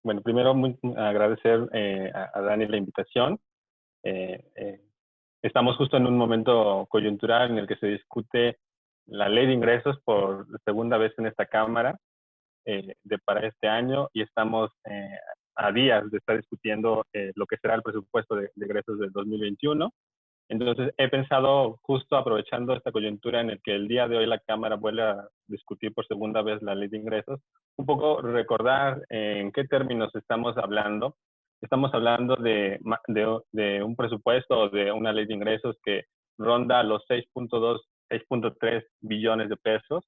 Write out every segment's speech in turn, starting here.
Bueno, primero agradecer a Dani la invitación. Eh, eh, Estamos justo en un momento coyuntural en el que se discute la ley de ingresos por segunda vez en esta Cámara para este año y estamos a días de estar discutiendo lo que será el presupuesto de ingresos del 2021. Entonces, he pensado, justo aprovechando esta coyuntura en el que el día de hoy la Cámara vuelve a discutir por segunda vez la ley de ingresos, un poco recordar en qué términos estamos hablando. Estamos hablando de un presupuesto o de una ley de ingresos que ronda los 6.2, 6.3 billones de pesos.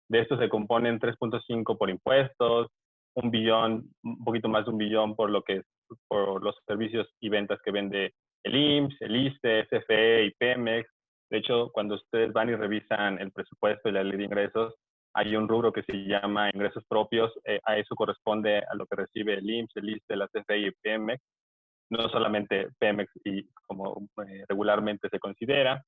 De estos se componen 3.5 por impuestos, un billón, un poquito más de un billón por lo que es, por los servicios y ventas que vende el IMSS, el ISSSTE, CFE y Pemex. De hecho, cuando ustedes van y revisan el presupuesto y la ley de ingresos, hay un rubro que se llama ingresos propios. A eso corresponde a lo que recibe el IMSS, el ISSSTE, la CFE y Pemex. No solamente Pemex y como regularmente se considera.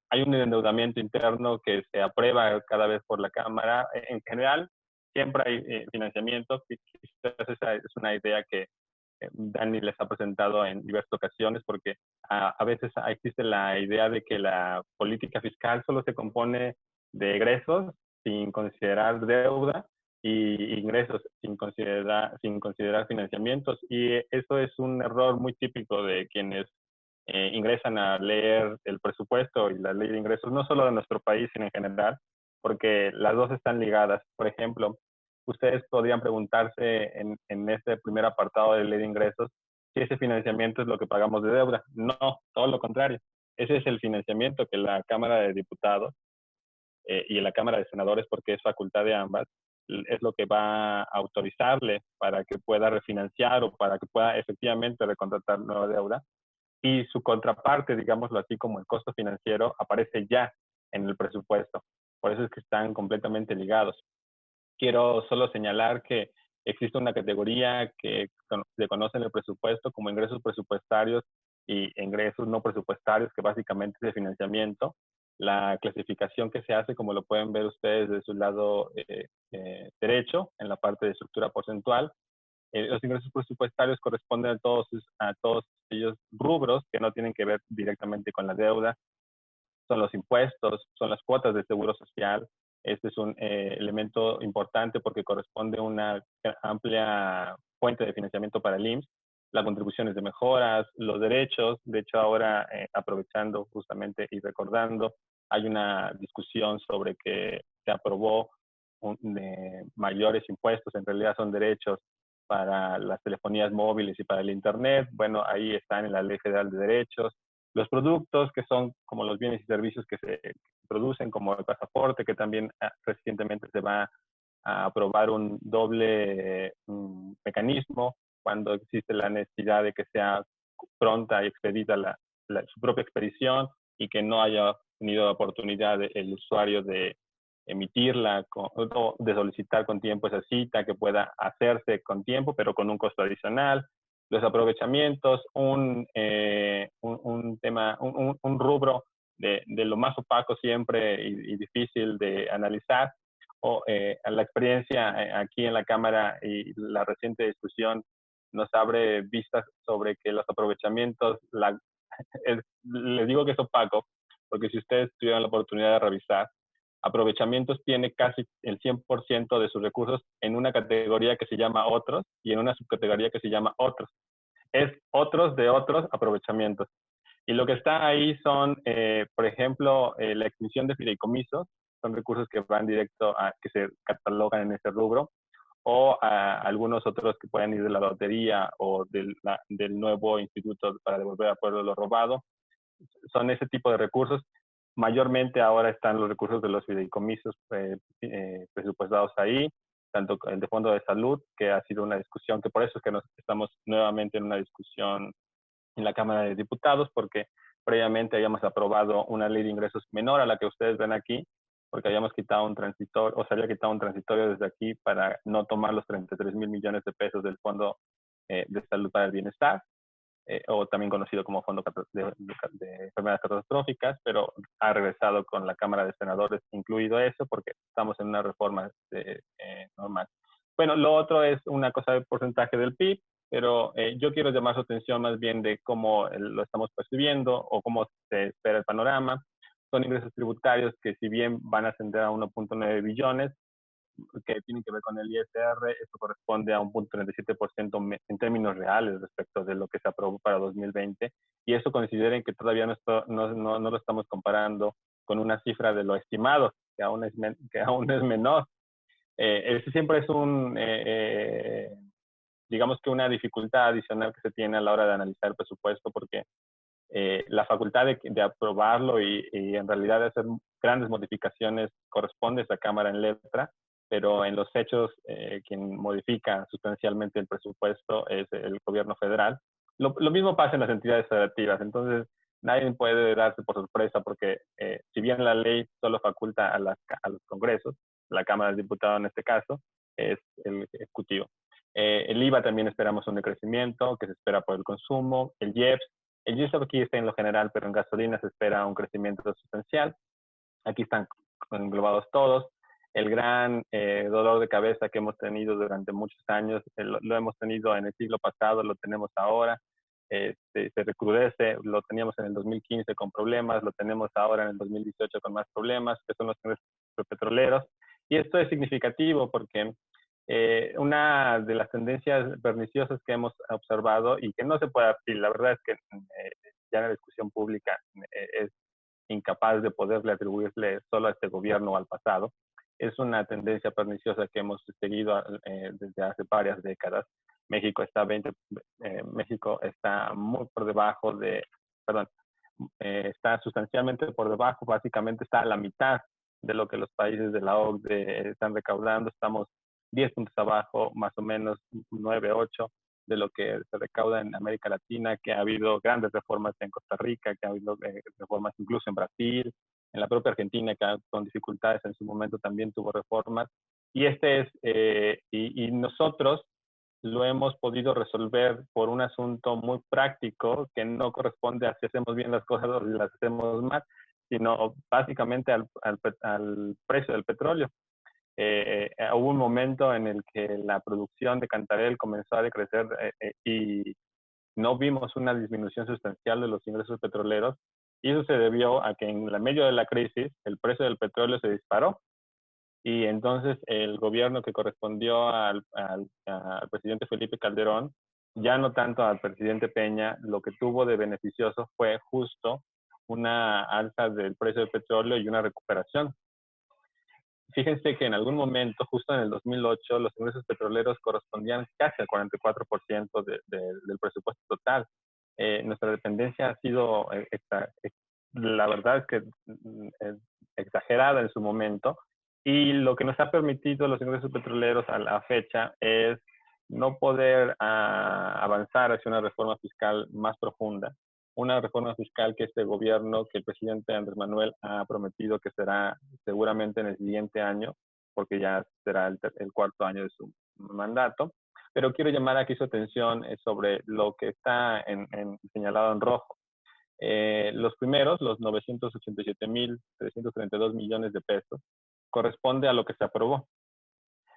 Hay un endeudamiento interno que se aprueba cada vez por la Cámara. En general, siempre hay financiamiento. Quizás esa es una idea que Dani les ha presentado en diversas ocasiones, porque a veces existe la idea de que la política fiscal solo se compone de egresos sin considerar deuda y ingresos sin considerar financiamientos. Y eso es un error muy típico de quienes ingresan a leer el presupuesto y la ley de ingresos, no solo de nuestro país, sino en general, porque las dos están ligadas. Por ejemplo, ustedes podrían preguntarse en este primer apartado de ley de ingresos si ese financiamiento es lo que pagamos de deuda. No, todo lo contrario. Ese es el financiamiento que la Cámara de Diputados y la Cámara de Senadores, porque es facultad de ambas, es lo que va a autorizarle para que pueda refinanciar o para que pueda efectivamente recontratar nueva deuda. Y su contraparte, digámoslo así, como el costo financiero, aparece ya en el presupuesto. Por eso es que están completamente ligados. Quiero solo señalar que existe una categoría que se conoce en el presupuesto como ingresos presupuestarios y ingresos no presupuestarios, que básicamente es de financiamiento. La clasificación que se hace, como lo pueden ver ustedes de su lado derecho, en la parte de estructura porcentual, los ingresos presupuestarios corresponden a todos ellos rubros que no tienen que ver directamente con la deuda. Son los impuestos, son las cuotas de seguro social. Este es un elemento importante porque corresponde a una amplia fuente de financiamiento para el IMSS, las contribuciones de mejoras, los derechos. De hecho, ahora aprovechando justamente y recordando, hay una discusión sobre que se aprobó mayores impuestos, en realidad son derechos para las telefonías móviles y para el Internet. Bueno, ahí están en la Ley Federal de Derechos. Los productos, que son como los bienes y servicios que se producen, como el pasaporte, que también recientemente se va a aprobar un doble mecanismo cuando existe la necesidad de que sea pronta y expedita su propia expedición y que no haya tenido la oportunidad el usuario de emitirla o de solicitar con tiempo esa cita, que pueda hacerse con tiempo, pero con un costo adicional. Los aprovechamientos, un rubro de lo más opaco siempre y difícil de analizar, o la experiencia aquí en la Cámara y la reciente discusión nos abre vistas sobre que los aprovechamientos, les digo que es opaco, porque si ustedes tuvieran la oportunidad de revisar, aprovechamientos tiene casi el 100% de sus recursos en una categoría que se llama otros y en una subcategoría que se llama otros. Es otros de otros aprovechamientos. Y lo que está ahí son, por ejemplo, la extinción de fideicomisos, son recursos que van directo a, que se catalogan en ese rubro, o a algunos otros que pueden ir de la lotería o del nuevo instituto para devolver al pueblo lo robado. Son ese tipo de recursos. Mayormente ahora están los recursos de los fideicomisos presupuestados ahí, tanto el de Fondo de Salud, que ha sido una discusión, que por eso es que estamos nuevamente en una discusión en la Cámara de Diputados, porque previamente habíamos aprobado una ley de ingresos menor a la que ustedes ven aquí, porque habíamos quitado un transitorio, o se había quitado un transitorio desde aquí para no tomar los 33,000 millones de pesos del Fondo de Salud para el Bienestar, o también conocido como Fondo de Enfermedades Catastróficas, pero ha regresado con la Cámara de Senadores incluido eso, porque estamos en una reforma normal. Bueno, lo otro es una cosa de porcentaje del PIB, pero yo quiero llamar su atención más bien de cómo lo estamos percibiendo o cómo se espera el panorama. Son ingresos tributarios que si bien van a ascender a 1.9 billones, que tienen que ver con el ISR, esto corresponde a un 0.37% en términos reales respecto de lo que se aprobó para 2020, y eso consideren que todavía no lo estamos comparando con una cifra de lo estimado, que aún es menor. Ese siempre es digamos que una dificultad adicional que se tiene a la hora de analizar el presupuesto, porque la facultad de aprobarlo y en realidad de hacer grandes modificaciones corresponde a esa Cámara en letra, pero en los hechos quien modifica sustancialmente el presupuesto es el gobierno federal. Lo mismo pasa en las entidades federativas, entonces nadie puede darse por sorpresa porque si bien la ley solo faculta a los congresos, la Cámara de Diputados en este caso, es el ejecutivo. El IVA también esperamos un decrecimiento que se espera por el consumo, el IEPS. El IEPS aquí está en lo general, pero en gasolina se espera un crecimiento sustancial. Aquí están englobados todos. El gran dolor de cabeza que hemos tenido durante muchos años, lo hemos tenido en el siglo pasado, lo tenemos ahora, se recrudece, lo teníamos en el 2015 con problemas, lo tenemos ahora en el 2018 con más problemas, que son los petroleros. Y esto es significativo porque una de las tendencias perniciosas que hemos observado y que no se puede decir, la verdad es que ya en la discusión pública es incapaz de poderle atribuirle solo a este gobierno o al pasado, es una tendencia perniciosa que hemos seguido desde hace varias décadas. México está muy por debajo perdón, está sustancialmente por debajo, básicamente está a la mitad de lo que los países de la OCDE están recaudando. Estamos 10 puntos abajo, más o menos 9, 8 de lo que se recauda en América Latina, que ha habido grandes reformas en Costa Rica, que ha habido reformas incluso en Brasil, en la propia Argentina, que con dificultades en su momento también tuvo reformas. Y nosotros lo hemos podido resolver por un asunto muy práctico que no corresponde a si hacemos bien las cosas o si las hacemos mal, sino básicamente al precio del petróleo. Hubo un momento en el que la producción de Cantarell comenzó a decrecer y no vimos una disminución sustancial de los ingresos petroleros, y eso se debió a que en medio de la crisis el precio del petróleo se disparó, y entonces el gobierno que correspondió al presidente Felipe Calderón, ya no tanto al presidente Peña, lo que tuvo de beneficioso fue justo una alza del precio del petróleo y una recuperación. Fíjense que en algún momento, justo en el 2008, los ingresos petroleros correspondían casi al 44% del presupuesto total. Nuestra dependencia ha sido, la verdad es que exagerada en su momento, y lo que nos ha permitido los ingresos petroleros a la fecha es no poder avanzar hacia una reforma fiscal más profunda, una reforma fiscal que este gobierno, que el presidente Andrés Manuel ha prometido que será seguramente en el siguiente año, porque ya será el cuarto año de su mandato. Pero quiero llamar aquí su atención sobre lo que está señalado en rojo. Los primeros, los 987.332 millones de pesos, corresponde a lo que se aprobó.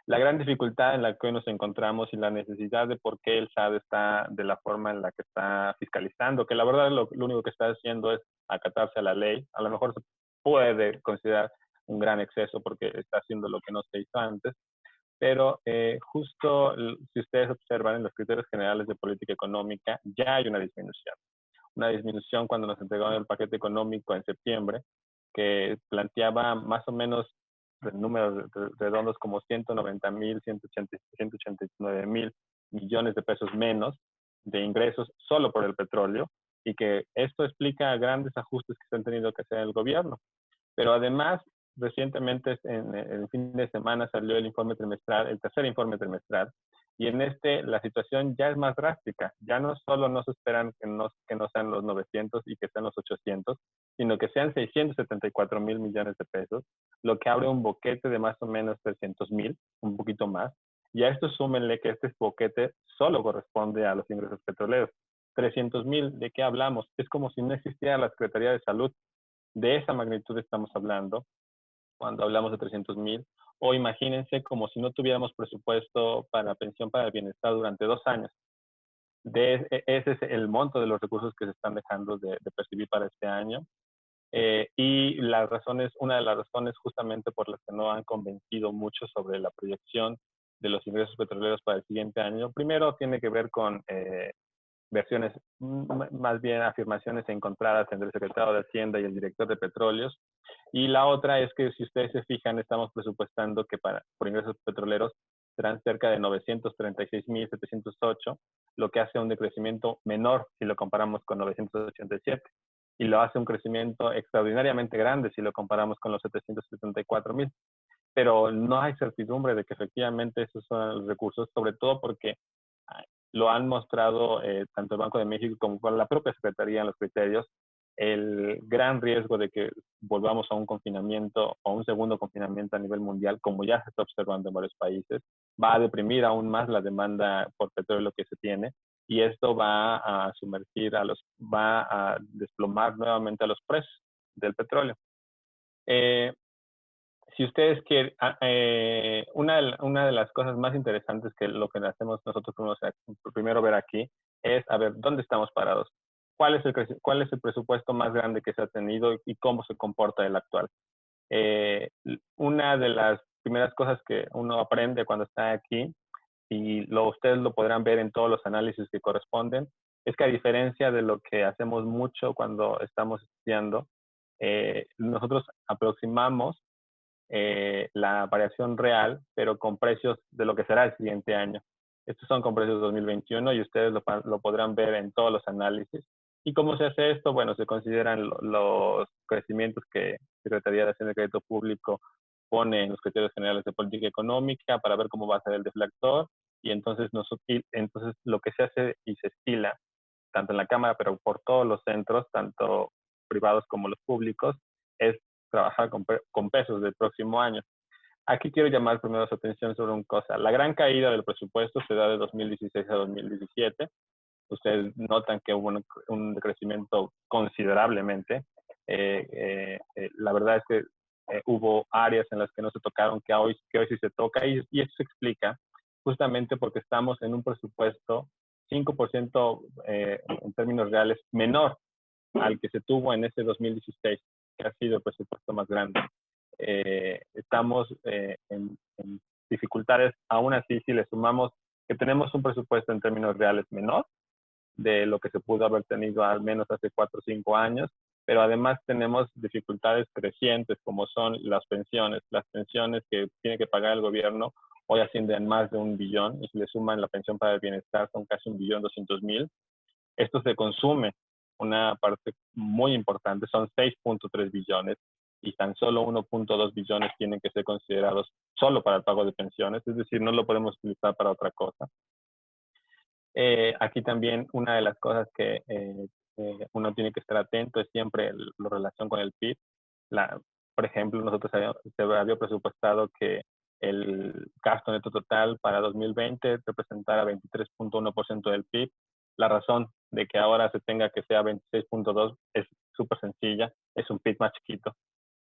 La gran dificultad en la que hoy nos encontramos y la necesidad de por qué el SAT está de la forma en la que está fiscalizando, que la verdad lo único que está haciendo es acatarse a la ley. A lo mejor se puede considerar un gran exceso porque está haciendo lo que no se hizo antes, pero justo si ustedes observan en los criterios generales de política económica, ya hay una disminución. Una disminución cuando nos entregaron el paquete económico en septiembre, que planteaba más o menos números redondos como 190.000, 189.000 millones de pesos menos de ingresos solo por el petróleo, y que esto explica grandes ajustes que se han tenido que hacer en el gobierno. Pero además, recientemente, en el fin de semana, salió el informe trimestral, el tercer informe trimestral, y en la situación ya es más drástica. Ya no solo no se esperan que no sean los 900 y que sean los 800, sino que sean 674.000 millones de pesos, lo que abre un boquete de más o menos 300.000, un poquito más. Y a esto súmenle que este boquete solo corresponde a los ingresos petroleros. 300.000, ¿de qué hablamos? Es como si no existiera la Secretaría de Salud. De esa magnitud estamos hablando cuando hablamos de 300.000, O imagínense como si no tuviéramos presupuesto para pensión para el bienestar durante 2 años. Ese es el monto de los recursos que se están dejando de percibir para este año. Y una de las razones justamente por las que no han convencido mucho sobre la proyección de los ingresos petroleros para el siguiente año, primero tiene que ver con versiones, más bien afirmaciones encontradas entre el secretario de Hacienda y el director de Petróleos. Y la otra es que si ustedes se fijan, estamos presupuestando que por ingresos petroleros serán cerca de 936.708, lo que hace un decrecimiento menor si lo comparamos con 987. Y lo hace un crecimiento extraordinariamente grande si lo comparamos con los 774.000. Pero no hay certidumbre de que efectivamente esos son los recursos, sobre todo porque lo han mostrado tanto el Banco de México como la propia Secretaría en los criterios, el gran riesgo de que volvamos a un confinamiento o un segundo confinamiento a nivel mundial, como ya se está observando en varios países, va a deprimir aún más la demanda por petróleo que se tiene, y esto va a va a desplomar nuevamente a los precios del petróleo. Si ustedes quieren, una de las cosas más interesantes que lo que hacemos nosotros primero ver aquí es, a ver, ¿dónde estamos parados? ¿Cuál es el presupuesto más grande que se ha tenido y cómo se comporta el actual? Una de las primeras cosas que uno aprende cuando está aquí, y ustedes lo podrán ver en todos los análisis que corresponden, es que a diferencia de lo que hacemos mucho cuando estamos estudiando, nosotros aproximamos la variación real, pero con precios de lo que será el siguiente año. Estos son con precios de 2021 y ustedes lo podrán ver en todos los análisis. ¿Y cómo se hace esto? Bueno, se consideran los crecimientos que Secretaría de Hacienda y Crédito Público pone en los criterios generales de política económica para ver cómo va a ser el deflactor, y entonces lo que se hace y se estila, tanto en la Cámara, pero por todos los centros, tanto privados como los públicos, es trabajar con pesos del próximo año. Aquí quiero llamar primero su atención sobre una cosa. La gran caída del presupuesto se da de 2016 a 2017. Ustedes notan que hubo un decrecimiento considerablemente. La verdad es que hubo áreas en las que no se tocaron, que hoy sí se toca, y eso se explica justamente porque estamos en un presupuesto 5% en términos reales menor al que se tuvo en ese 2016, que ha sido el presupuesto más grande. Estamos en dificultades, aún así, si le sumamos que tenemos un presupuesto en términos reales menor de lo que se pudo haber tenido al menos hace 4 o 5 años, pero además tenemos dificultades crecientes como son las pensiones. Las pensiones que tiene que pagar el gobierno hoy ascienden más de 1 billón, y si le suman la pensión para el bienestar son casi 1.200.000. Esto se consume una parte muy importante, son 6.3 billones, y tan solo 1.2 billones tienen que ser considerados solo para el pago de pensiones, es decir, no lo podemos utilizar para otra cosa. Aquí también una de las cosas que uno tiene que estar atento es siempre la relación con el PIB. Por ejemplo, nosotros se había presupuestado que el gasto neto total para 2020 representara 23.1% del PIB. La razón de que ahora se tenga que sea 26.2 es súper sencilla, es un PIB más chiquito.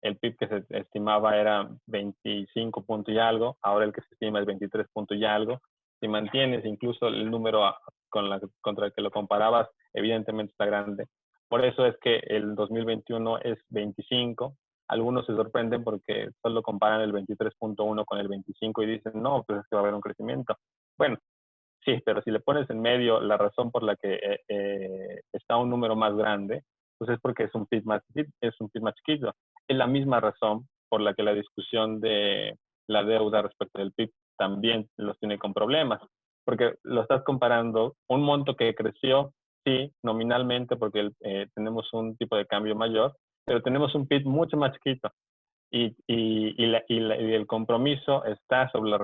El PIB que se estimaba era 25 punto y algo, ahora el que se estima es 23 punto y algo. Si mantienes incluso el número contra el que lo comparabas, evidentemente está grande. Por eso es que el 2021 es 25. Algunos se sorprenden porque solo comparan el 23.1 con el 25 y dicen, no, pues es que va a haber un crecimiento. Bueno, sí, pero si le pones en medio la razón por la que está un número más grande, pues es porque es un PIB más chiquito. Es la misma razón por la que la discusión de la deuda respecto del PIB también los tiene con problemas, porque lo estás comparando un monto que creció, sí, nominalmente, porque tenemos un tipo de cambio mayor, pero tenemos un PIB mucho más chiquito. Y el compromiso está sobre la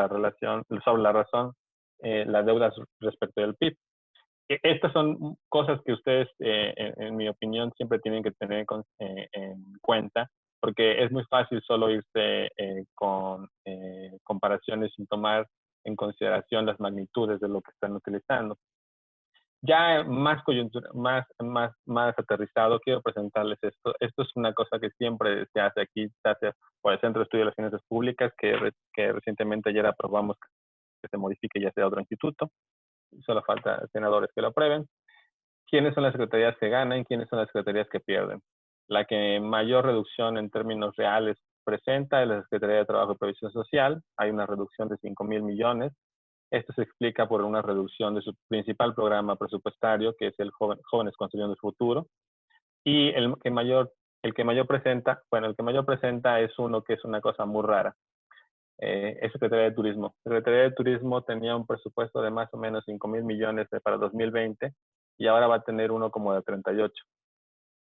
razón, la deuda respecto del PIB. Estas son cosas que ustedes, en mi opinión, siempre tienen que tener en cuenta, porque es muy fácil solo irse con comparaciones sin tomar en consideración las magnitudes de lo que están utilizando. Ya más coyuntura, más aterrizado, quiero presentarles esto. Esto es una cosa que siempre se hace aquí, se hace por el Centro de Estudio de las Finanzas Públicas, que recientemente ayer aprobamos que se modifique ya sea otro instituto. Solo falta senadores que lo aprueben. ¿Quiénes son las secretarías que ganan? ¿Quiénes son las secretarías que pierden? La que mayor reducción en términos reales presenta es la Secretaría de Trabajo y Previsión Social. Hay una reducción de 5,000 millones. Esto se explica por una reducción de su principal programa presupuestario, que es el Jóvenes Construyendo el Futuro. Y el que mayor presenta, bueno, el que mayor presenta es uno que es una cosa muy rara. Es Secretaría de Turismo. Secretaría de Turismo tenía un presupuesto de más o menos 5,000 millones para 2020 y ahora va a tener uno como de 38.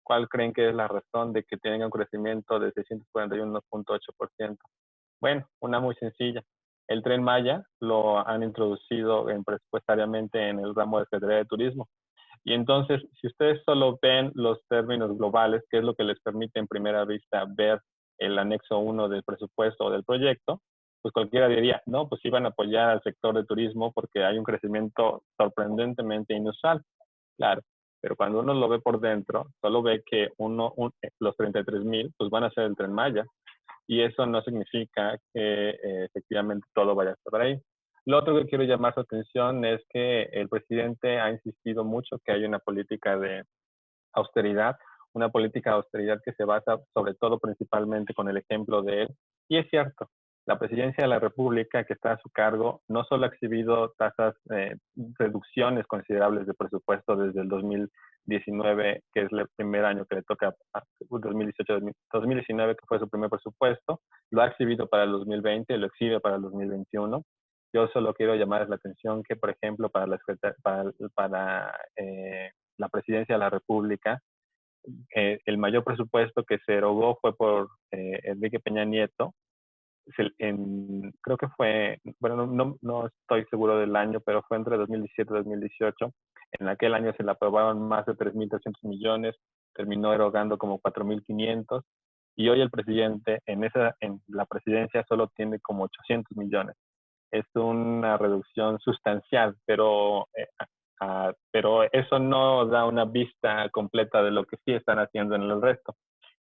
¿Cuál creen que es la razón de que tenga un crecimiento de 641.8%? Bueno, una muy sencilla. El Tren Maya lo han introducido presupuestariamente en el ramo de Secretaría de Turismo. Y entonces, si ustedes solo ven los términos globales, que es lo que les permite en primera vista ver el anexo 1 del presupuesto o del proyecto, pues cualquiera diría, no, pues iban a apoyar al sector de turismo porque hay un crecimiento sorprendentemente inusual. Claro, pero cuando uno lo ve por dentro, solo ve que los 33,000 pues van a ser el Tren Maya, y eso no significa que efectivamente todo vaya a estar ahí. Lo otro que quiero llamar su atención es que el presidente ha insistido mucho que hay una política de austeridad, una política de austeridad que se basa sobre todo principalmente con el ejemplo de él. Y es cierto, la presidencia de la República que está a su cargo no solo ha exhibido reducciones considerables de presupuesto desde el 2019, que es el primer año que le toca a 2019, que fue su primer presupuesto, lo ha exhibido para el 2020, lo exhibe para el 2021. Yo solo quiero llamar la atención que, por ejemplo, la presidencia de la República, el mayor presupuesto que se erogó fue por Enrique Peña Nieto. Creo que fue, bueno, no estoy seguro del año, pero fue entre 2017 y 2018. En aquel año se le aprobaron más de 3.300 millones, terminó erogando como 4.500, y hoy el presidente en la presidencia solo tiene como 800 millones. Es una reducción sustancial, pero eso no da una vista completa de lo que sí están haciendo en el resto.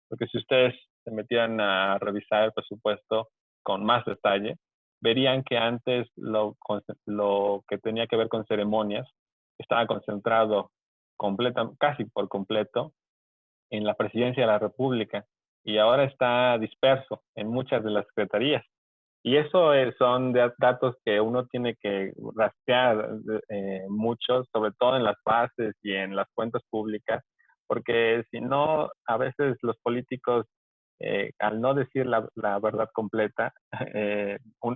Porque si ustedes se metieran a revisar el presupuesto con más detalle, verían que antes lo que tenía que ver con ceremonias estaba concentrado casi por completo en la presidencia de la República, y ahora está disperso en muchas de las secretarías. Y eso son datos que uno tiene que rastrear mucho, sobre todo en las bases y en las cuentas públicas, porque si no, a veces los políticos, al no decir la verdad completa,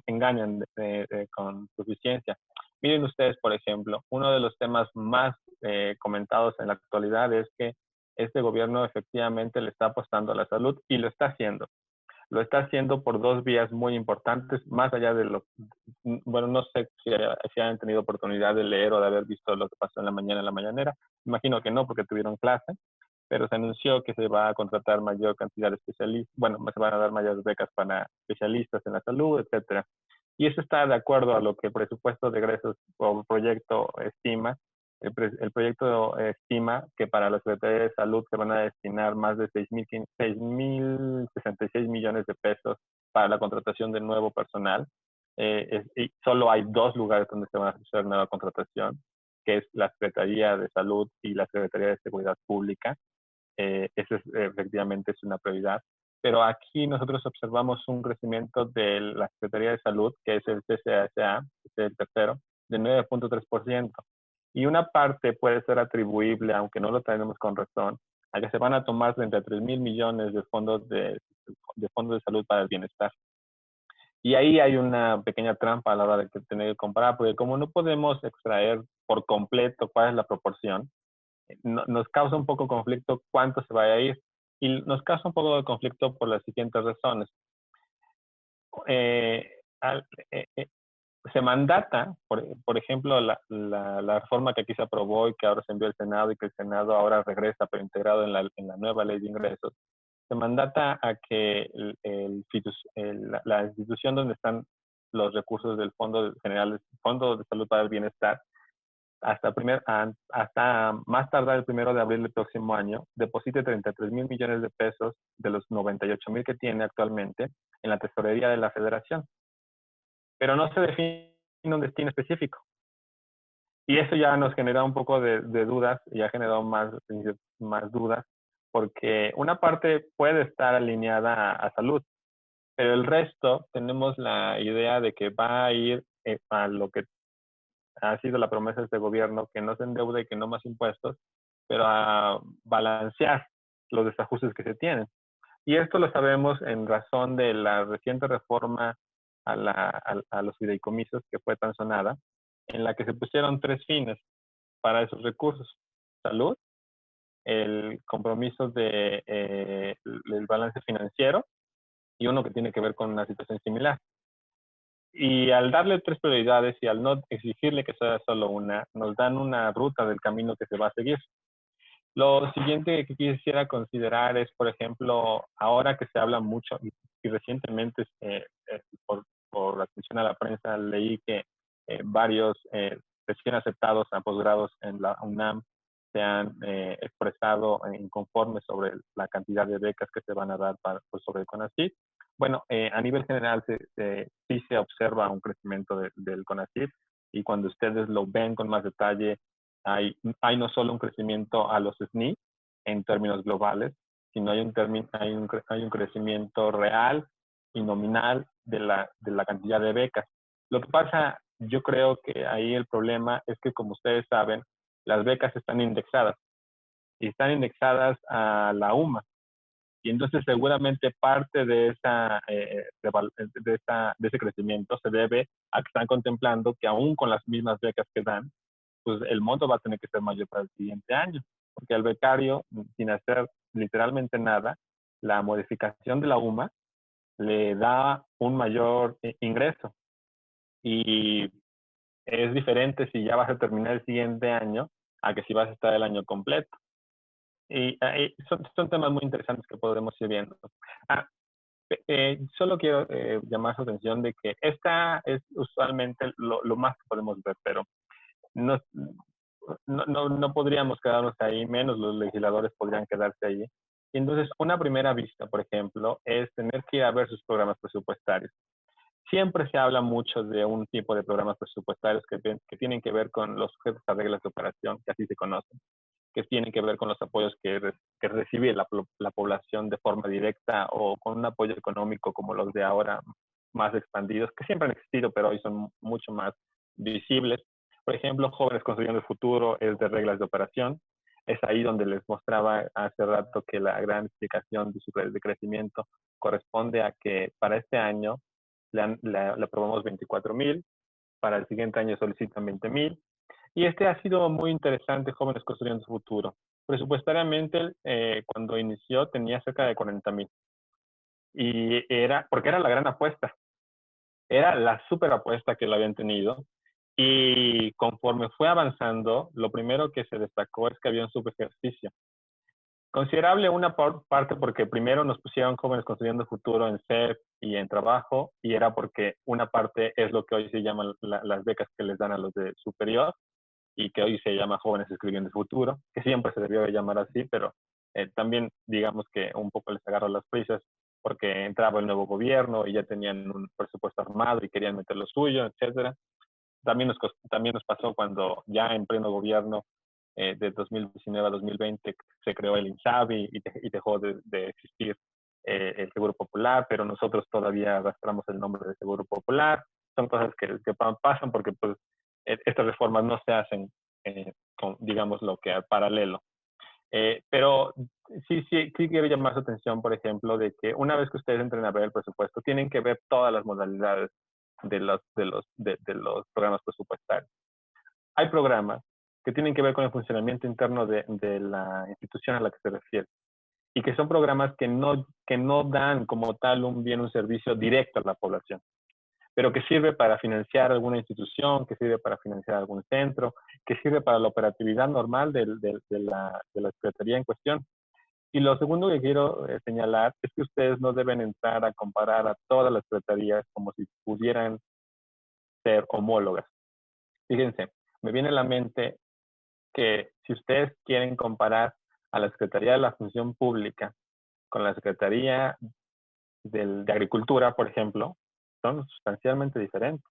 engañan con suficiencia. Miren ustedes, por ejemplo, uno de los temas más comentados en la actualidad es que este gobierno efectivamente le está apostando a la salud, y lo está haciendo. Lo está haciendo por dos vías muy importantes, más allá de bueno, no sé si han tenido oportunidad de leer o de haber visto lo que pasó en la mañanera. Imagino que no, porque tuvieron clase, pero se anunció que se va a contratar mayor cantidad de especialistas, bueno, se van a dar mayores becas para especialistas en la salud, etcétera. Y eso está de acuerdo a lo que el presupuesto de egresos o proyecto estima. El proyecto estima que para la Secretaría de Salud se van a destinar más de 6,066 millones de pesos para la contratación de nuevo personal. Y solo hay dos lugares donde se van a hacer nueva contratación, que es la Secretaría de Salud y la Secretaría de Seguridad Pública. Eso efectivamente es una prioridad. Pero aquí nosotros observamos un crecimiento de la Secretaría de Salud, que es el CCSA, que es el tercero, de 9.3%. Y una parte puede ser atribuible, aunque no lo tenemos con razón, a que se van a tomar 33,000 millones de fondos de salud para el bienestar. Y ahí hay una pequeña trampa a la hora de tener que comparar, porque como no podemos extraer por completo cuál es la proporción, nos causa un poco de conflicto cuánto se vaya a ir. Y nos causa un poco de conflicto por las siguientes razones. Eh, al, eh, eh, Se mandata, por ejemplo, la reforma que aquí se aprobó y que ahora se envió al Senado, y que el Senado ahora regresa, pero integrado en la nueva ley de ingresos, se mandata a que la institución donde están los recursos del Fondo General, Fondo de Salud para el Bienestar, hasta más tardar el 1 de abril del próximo año, deposite 33,000 millones de pesos de los 98,000 que tiene actualmente en la tesorería de la Federación. Pero no se define un destino específico. Y eso ya nos genera un poco de dudas, y ha generado más dudas, porque una parte puede estar alineada a salud, pero el resto tenemos la idea de que va a ir a lo que ha sido la promesa de este gobierno, que no se endeude y que no más impuestos, pero a balancear los desajustes que se tienen. Y esto lo sabemos en razón de la reciente reforma a los fideicomisos, que fue tan sonada, en la que se pusieron 3 fines para esos recursos: salud, el compromiso del balance financiero, y uno que tiene que ver con una situación similar. Y al darle 3 prioridades y al no exigirle que sea solo una, nos dan una ruta del camino que se va a seguir. Lo siguiente que quisiera considerar es, por ejemplo, ahora que se habla mucho, y recientemente por atención a la prensa leí que varios recién aceptados a posgrados en la UNAM se han expresado inconformes sobre la cantidad de becas que se van a dar sobre el CONACYT. Bueno, a nivel general sí se observa un crecimiento del CONACYT, y cuando ustedes lo ven con más detalle, hay no solo un crecimiento a los SNI en términos globales, sino hay un crecimiento real y nominal de la cantidad de becas. Lo que pasa, yo creo que ahí el problema es que, como ustedes saben, las becas están indexadas, y están indexadas a la UMA. Y entonces seguramente parte de ese crecimiento se debe a que están contemplando que aún con las mismas becas que dan, pues el monto va a tener que ser mayor para el siguiente año, porque al becario, sin hacer literalmente nada, la modificación de la UMA le da un mayor ingreso. Y es diferente si ya vas a terminar el siguiente año a que si vas a estar el año completo. Y son temas muy interesantes que podremos ir viendo. Solo quiero llamar su atención de que esta es usualmente lo más que podemos ver, pero no podríamos quedarnos ahí, menos los legisladores podrían quedarse ahí. Y entonces, una primera vista, por ejemplo, es tener que ir a ver sus programas presupuestarios. Siempre se habla mucho de un tipo de programas presupuestarios que tienen que ver con los sujetos a reglas de operación, que así se conocen, que tienen que ver con los apoyos que recibe la población de forma directa, o con un apoyo económico como los de ahora, más expandidos, que siempre han existido, pero hoy son mucho más visibles. Por ejemplo, Jóvenes Construyendo el Futuro es de reglas de operación. Es ahí donde les mostraba hace rato que la gran explicación de su red de crecimiento corresponde a que para este año le aprobamos 24,000, para el siguiente año solicitan 20,000, y ha sido muy interesante, Jóvenes Construyendo su Futuro. Presupuestariamente, cuando inició, tenía cerca de 40,000. Porque era la gran apuesta. Era la súper apuesta que lo habían tenido. Y conforme fue avanzando, lo primero que se destacó es que había un subejercicio. Considerable una parte porque primero nos pusieron Jóvenes Construyendo Futuro en CEP y en trabajo, y era porque una parte es lo que hoy se llaman las becas que les dan a los de superior, y que hoy se llama Jóvenes Escribiendo el Futuro, que siempre se debió de llamar así, pero también digamos que un poco les agarró las prisas porque entraba el nuevo gobierno y ya tenían un presupuesto armado y querían meter lo suyo, etcétera. También nos pasó cuando ya en pleno gobierno de 2019 a 2020 se creó el INSABI y dejó de existir el Seguro Popular, pero nosotros todavía arrastramos el nombre de Seguro Popular. Son cosas que pasan porque pues estas reformas no se hacen con, digamos, lo que al paralelo. Pero sí quiero llamar su atención, por ejemplo, de que una vez que ustedes entren a ver el presupuesto, tienen que ver todas las modalidades de los programas presupuestarios. Hay programas que tienen que ver con el funcionamiento interno de la institución a la que se refiere, y que son programas que no dan como tal un servicio directo a la población, pero que sirve para financiar alguna institución, que sirve para financiar algún centro, que sirve para la operatividad normal de la Secretaría en cuestión. Y lo segundo que quiero señalar es que ustedes no deben entrar a comparar a todas las secretarías como si pudieran ser homólogas. Fíjense, me viene a la mente que si ustedes quieren comparar a la Secretaría de la Función Pública con la Secretaría de Agricultura, por ejemplo, son sustancialmente diferentes.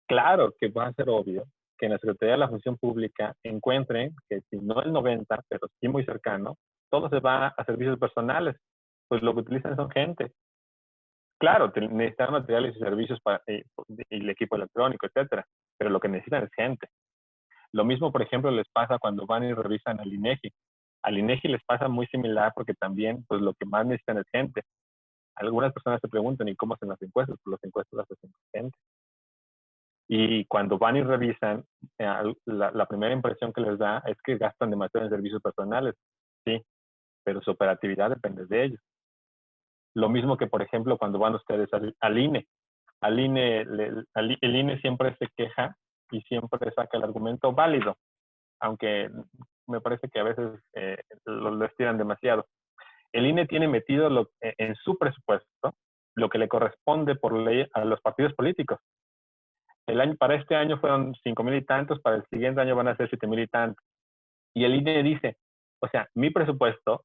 Claro que va a ser obvio que en la Secretaría de la Función Pública encuentren que si no el 90, pero sí muy cercano, todo se va a servicios personales, pues lo que utilizan son gente. Claro, necesitan materiales y servicios para, y el equipo electrónico, etcétera, pero lo que necesitan es gente. Lo mismo, por ejemplo, les pasa cuando van y revisan al INEGI. Al INEGI les pasa muy similar porque también, pues lo que más necesitan es gente. Algunas personas se preguntan, ¿y cómo hacen las encuestas? Pues las encuestas las hacen gente. Y cuando van y revisan, la primera impresión que les da es que gastan demasiado en servicios personales. Sí, pero su operatividad depende de ellos. Lo mismo que, por ejemplo, cuando van ustedes al INE. El INE siempre se queja y siempre saca el argumento válido, aunque me parece que a veces lo estiran demasiado. El INE tiene metido en su presupuesto lo que le corresponde por ley a los partidos políticos. Para este año fueron 5,000 y tantos, para el siguiente año van a ser 7,000 y tantos. Y el INE dice, o sea, mi presupuesto,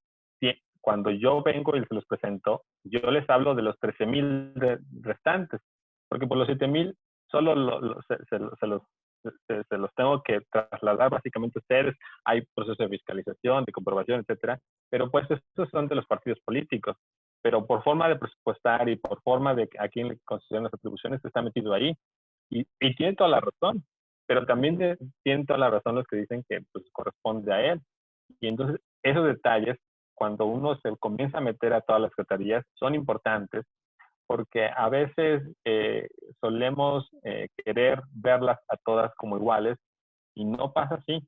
cuando yo vengo y se los presento, yo les hablo de los 13,000 restantes, porque por los 7,000 solo se los tengo que trasladar básicamente a ustedes. Hay procesos de fiscalización, de comprobación, etcétera, pero pues estos son de los partidos políticos. Pero por forma de presupuestar y por forma de a quién le conceden las atribuciones, está metido ahí. Y tiene toda la razón, pero también tienen toda la razón los que dicen que pues, corresponde a él. Y entonces esos detalles, cuando uno se comienza a meter a todas las secretarías, son importantes porque a veces solemos querer verlas a todas como iguales y no pasa así.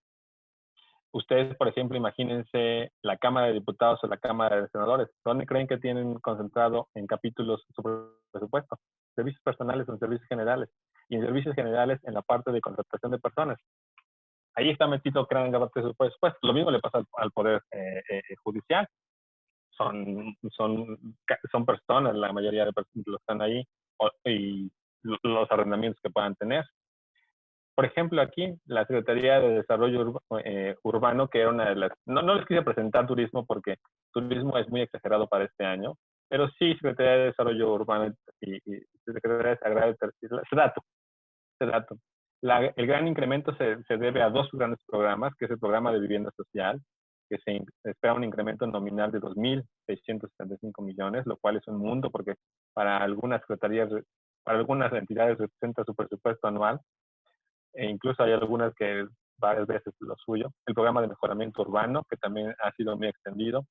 Ustedes, por ejemplo, imagínense la Cámara de Diputados o la Cámara de Senadores. ¿Dónde creen que tienen concentrado en capítulos su presupuesto? Servicios personales o en servicios generales. Y en servicios generales en la parte de contratación de personas. Ahí está metido gran parte de su presupuesto. Lo mismo le pasa al Poder Judicial. Son personas, la mayoría de personas que están ahí, y los arrendamientos que puedan tener. Por ejemplo, aquí, la Secretaría de Desarrollo Urbano, que era una de las... No les quise presentar turismo porque turismo es muy exagerado para este año, pero sí Secretaría de Desarrollo Urbano y Secretaría de Agrario, SEDATU. El gran incremento se debe a dos grandes programas, que es el programa de vivienda social, que se espera un incremento nominal de 2,675 millones, lo cual es un mundo porque para algunas secretarías, para algunas entidades representa su presupuesto anual, e incluso hay algunas que varias veces lo suyo. El programa de mejoramiento urbano, que también ha sido muy extendido.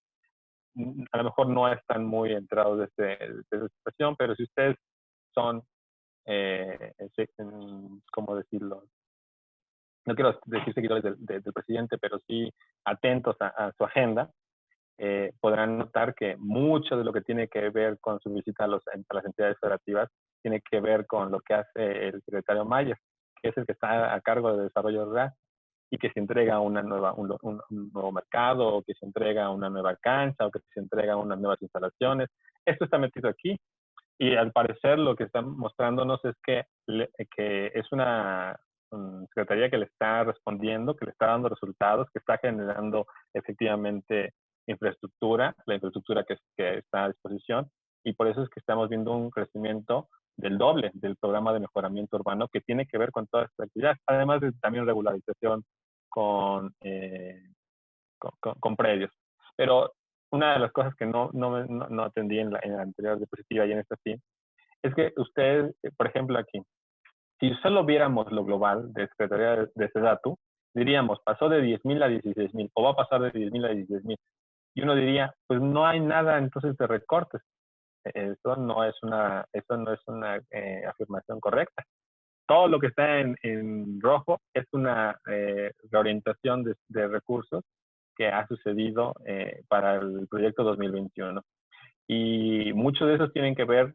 A lo mejor no están muy entrados de esta situación, pero si ustedes son, ¿cómo decirlo? No quiero decir seguidores del presidente, pero sí atentos a su agenda, podrán notar que mucho de lo que tiene que ver con su visita a las entidades federativas tiene que ver con lo que hace el secretario Mayer, que es el que está a cargo de desarrollo rural y que se entrega un nuevo mercado, o que se entrega una nueva cancha, o que se entrega unas nuevas instalaciones. Esto está metido aquí y al parecer lo que están mostrándonos es que es una secretaría que le está respondiendo, que le está dando resultados, que está generando efectivamente infraestructura, la infraestructura que está a disposición, y por eso es que estamos viendo un crecimiento del doble del programa de mejoramiento urbano que tiene que ver con todas estas actividades, además de también regularización con, con predios. Pero una de las cosas que no atendí en la anterior diapositiva y en esta sí, es que ustedes, por ejemplo aquí, si solo viéramos lo global de Secretaría de SEDATU, diríamos, pasó de 10,000 a 16,000, o va a pasar de 10,000 a 16,000. Y uno diría, pues no hay nada entonces de recortes. Eso no es una afirmación correcta. Todo lo que está en rojo es una reorientación de recursos que ha sucedido para el proyecto 2021. Y muchos de esos tienen que ver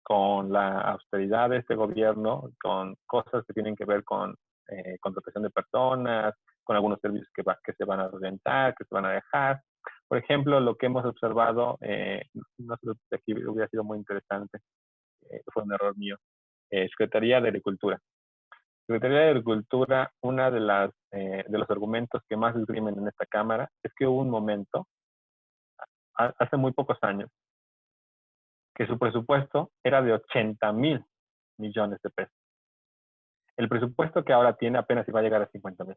con la austeridad de este gobierno, con cosas que tienen que ver con contratación de personas, con algunos servicios que se van a orientar, que se van a dejar. Por ejemplo, lo que hemos observado, no sé si aquí hubiera sido muy interesante, fue un error mío, Secretaría de Agricultura. Secretaría de Agricultura, una de los argumentos que más esgrimen en esta Cámara es que hubo un momento, hace muy pocos años, que su presupuesto era de 80,000 millones de pesos. El presupuesto que ahora tiene apenas iba a llegar a 50,000.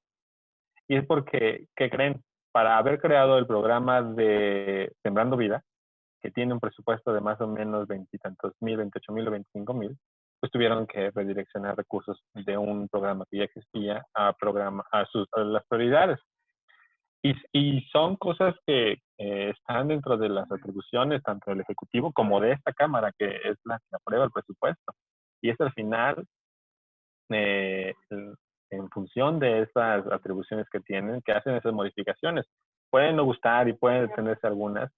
Y es porque, ¿qué creen? Para haber creado el programa de Sembrando Vida, que tiene un presupuesto de más o menos 20 y tantos mil, 28,000 o 25,000, pues tuvieron que redireccionar recursos de un programa que ya existía a las prioridades. Y son cosas que están dentro de las atribuciones tanto del Ejecutivo como de esta Cámara, que es la que aprueba el presupuesto. Y es al final, eh, en función de esas atribuciones que tienen, que hacen esas modificaciones. Pueden no gustar y pueden detenerse algunas,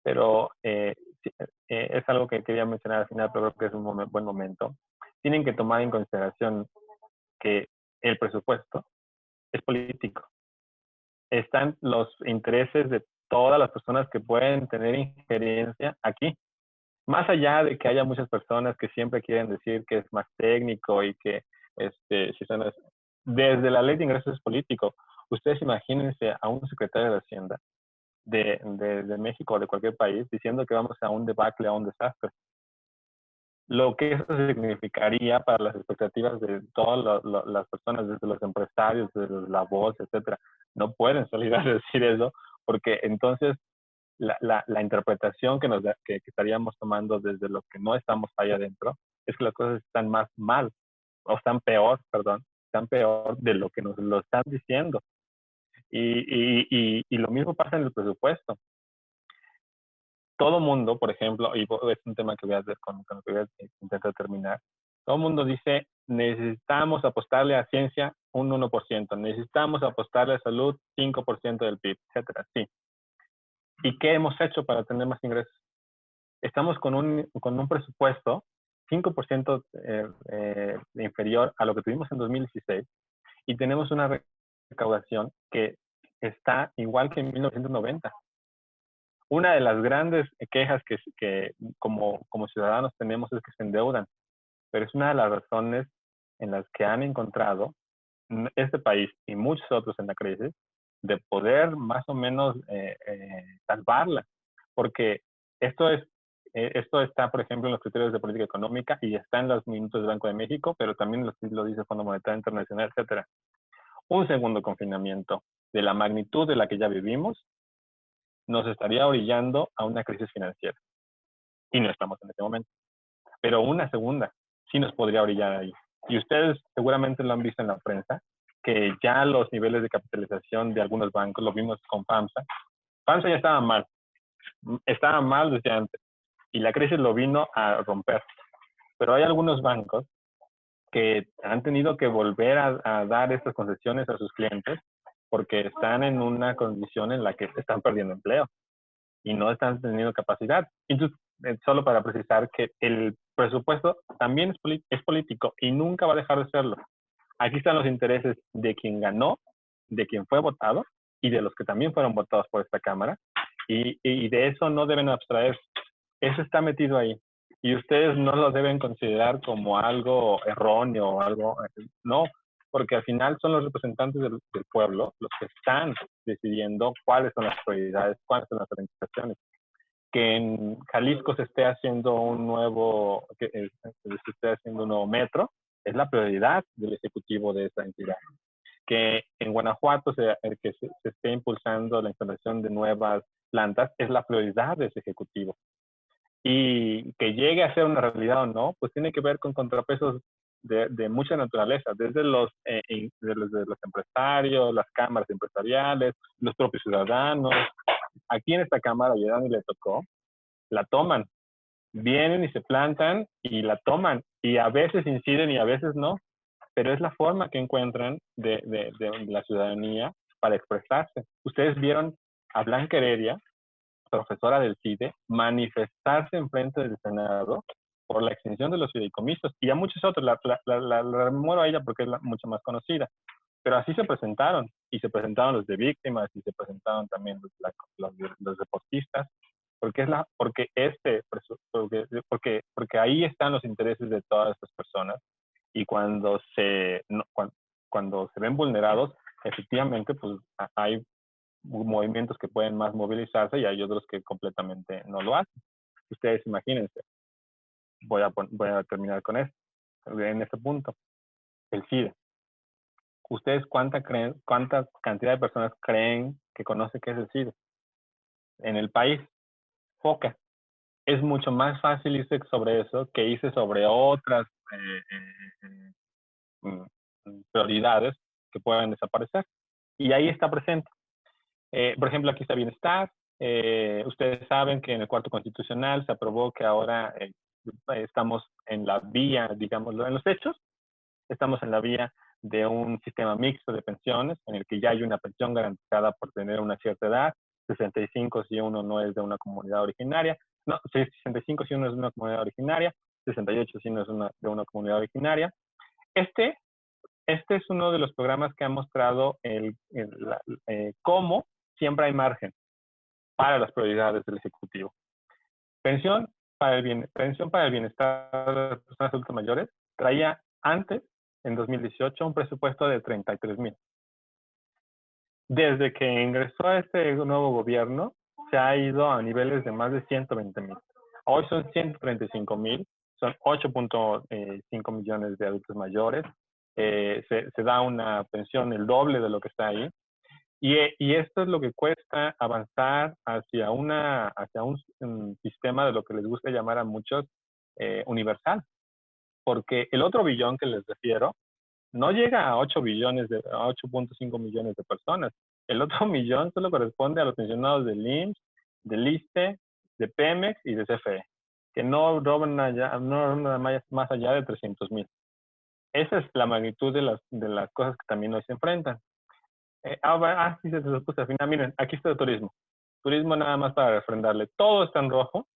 pero es algo que quería mencionar al final, pero creo que es un buen momento. Tienen que tomar en consideración que el presupuesto es político. Están los intereses de todas las personas que pueden tener injerencia aquí. Más allá de que haya muchas personas que siempre quieren decir que es más técnico y que si son desde la ley de ingresos es político. Ustedes imagínense a un secretario de Hacienda de México o de cualquier país diciendo que vamos a un debacle, a un desastre. Lo que eso significaría para las expectativas de todas las personas, desde los empresarios, desde la voz, etcétera, no pueden salir a decir eso, porque entonces la interpretación que estaríamos tomando desde lo que no estamos ahí adentro es que las cosas están más mal, o están peor, perdón, están peor de lo que nos lo están diciendo. Y lo mismo pasa en el presupuesto. Todo mundo, por ejemplo, y es un tema que voy a hacer con lo que voy a intentar terminar, todo mundo dice, necesitamos apostarle a ciencia un 1%, necesitamos apostarle a salud 5% del PIB, etcétera. Sí. ¿Y qué hemos hecho para tener más ingresos? Estamos con un presupuesto 5% inferior a lo que tuvimos en 2016 y tenemos una recaudación que está igual que en 1990. Una de las grandes quejas que como ciudadanos tenemos es que se endeudan, pero es una de las razones en las que han encontrado este país y muchos otros en la crisis de poder más o menos salvarla, porque esto está, por ejemplo, en los criterios de política económica y está en los minutos del Banco de México, pero también lo dice el Fondo Monetario Internacional, etcétera. Un segundo confinamiento de la magnitud de la que ya vivimos nos estaría orillando a una crisis financiera. Y no estamos en este momento. Pero una segunda sí nos podría orillar ahí. Y ustedes seguramente lo han visto en la prensa, que ya los niveles de capitalización de algunos bancos, lo vimos con FAMSA. FAMSA ya estaba mal desde antes. Y la crisis lo vino a romper. Pero hay algunos bancos que han tenido que volver a dar estas concesiones a sus clientes porque están en una condición en la que están perdiendo empleo y no están teniendo capacidad. Entonces, solo para precisar que el presupuesto también es político y nunca va a dejar de serlo. Aquí están los intereses de quien ganó, de quien fue votado y de los que también fueron votados por esta Cámara, y de eso no deben abstraerse. Eso está metido ahí. Y ustedes no lo deben considerar como algo erróneo o algo, no, porque al final son los representantes del pueblo los que están decidiendo cuáles son las prioridades, cuáles son las orientaciones. Que en Jalisco se esté haciendo se esté haciendo un nuevo metro, es la prioridad del ejecutivo de esa entidad. Que en Guanajuato se esté impulsando la instalación de nuevas plantas, es la prioridad de ese ejecutivo. Y que llegue a ser una realidad o no, pues tiene que ver con contrapesos de mucha naturaleza, desde los empresarios, las cámaras empresariales, los propios ciudadanos. Aquí en esta cámara, a Dani le tocó, la toman, vienen y se plantan y la toman, y a veces inciden y a veces no, pero es la forma que encuentran de la ciudadanía para expresarse. Ustedes vieron a Blanca Heredia, profesora del CIDE, manifestarse en frente del Senado por la extinción de los fideicomisos, y a muchos otros, la remuero a ella porque es mucho más conocida, pero así se presentaron, y se presentaron los de víctimas, y se presentaron también los deportistas, porque ahí están los intereses de todas estas personas, Y cuando se ven vulnerados, efectivamente, pues hay movimientos que pueden más movilizarse y hay otros que completamente no lo hacen. Ustedes imagínense, voy a terminar con esto, en este punto, el SIDA. ¿Ustedes cuánta cantidad de personas creen que conoce qué es el SIDA? En el país, poca. Es mucho más fácil irse sobre eso que irse sobre otras prioridades que puedan desaparecer. Y ahí está presente. Por ejemplo, aquí está bienestar. Ustedes saben que en el cuarto constitucional se aprobó que ahora estamos en la vía, digámoslo, en los hechos, estamos en la vía de un sistema mixto de pensiones en el que ya hay una pensión garantizada por tener una cierta edad, 65 si uno no es de una comunidad originaria, no, 65 si uno es de una comunidad originaria, 68 si uno es de una comunidad originaria. Este es uno de los programas que ha mostrado cómo siempre hay margen para las prioridades del Ejecutivo. Pensión para el bienestar de las personas adultas mayores traía antes, en 2018, un presupuesto de 33,000. Desde que ingresó a este nuevo gobierno, se ha ido a niveles de más de 120,000. Hoy son 135,000, son 8.5 millones de adultos mayores. Se da una pensión el doble de lo que está ahí. Y esto es lo que cuesta avanzar hacia un sistema de lo que les gusta llamar a muchos universal. Porque el otro billón que les refiero no llega a 8.5 millones de personas. El otro millón solo corresponde a los pensionados del IMSS, del ISSSTE, de Pemex y de CFE, que no roban más allá de 300,000. Esa es la magnitud de las cosas que también hoy se enfrentan. Sí, se los puse al final. Miren, aquí está el turismo. Turismo nada más para refrendarle. Todo está en rojo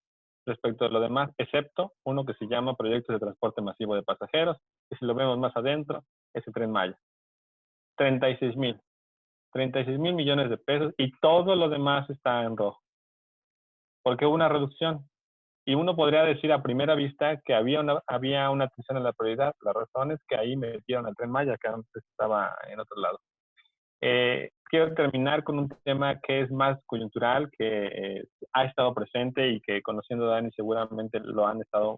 respecto a lo demás, excepto uno que se llama Proyectos de Transporte Masivo de Pasajeros, que si lo vemos más adentro, es el Tren Maya. 36,000. 36,000 millones de pesos y todo lo demás está en rojo. Porque hubo una reducción. Y uno podría decir a primera vista que había una atención a la prioridad. La razón es que ahí metieron al Tren Maya, que antes estaba en otro lado. Quiero terminar con un tema que es más coyuntural, que ha estado presente y que, conociendo a Dani, seguramente lo han estado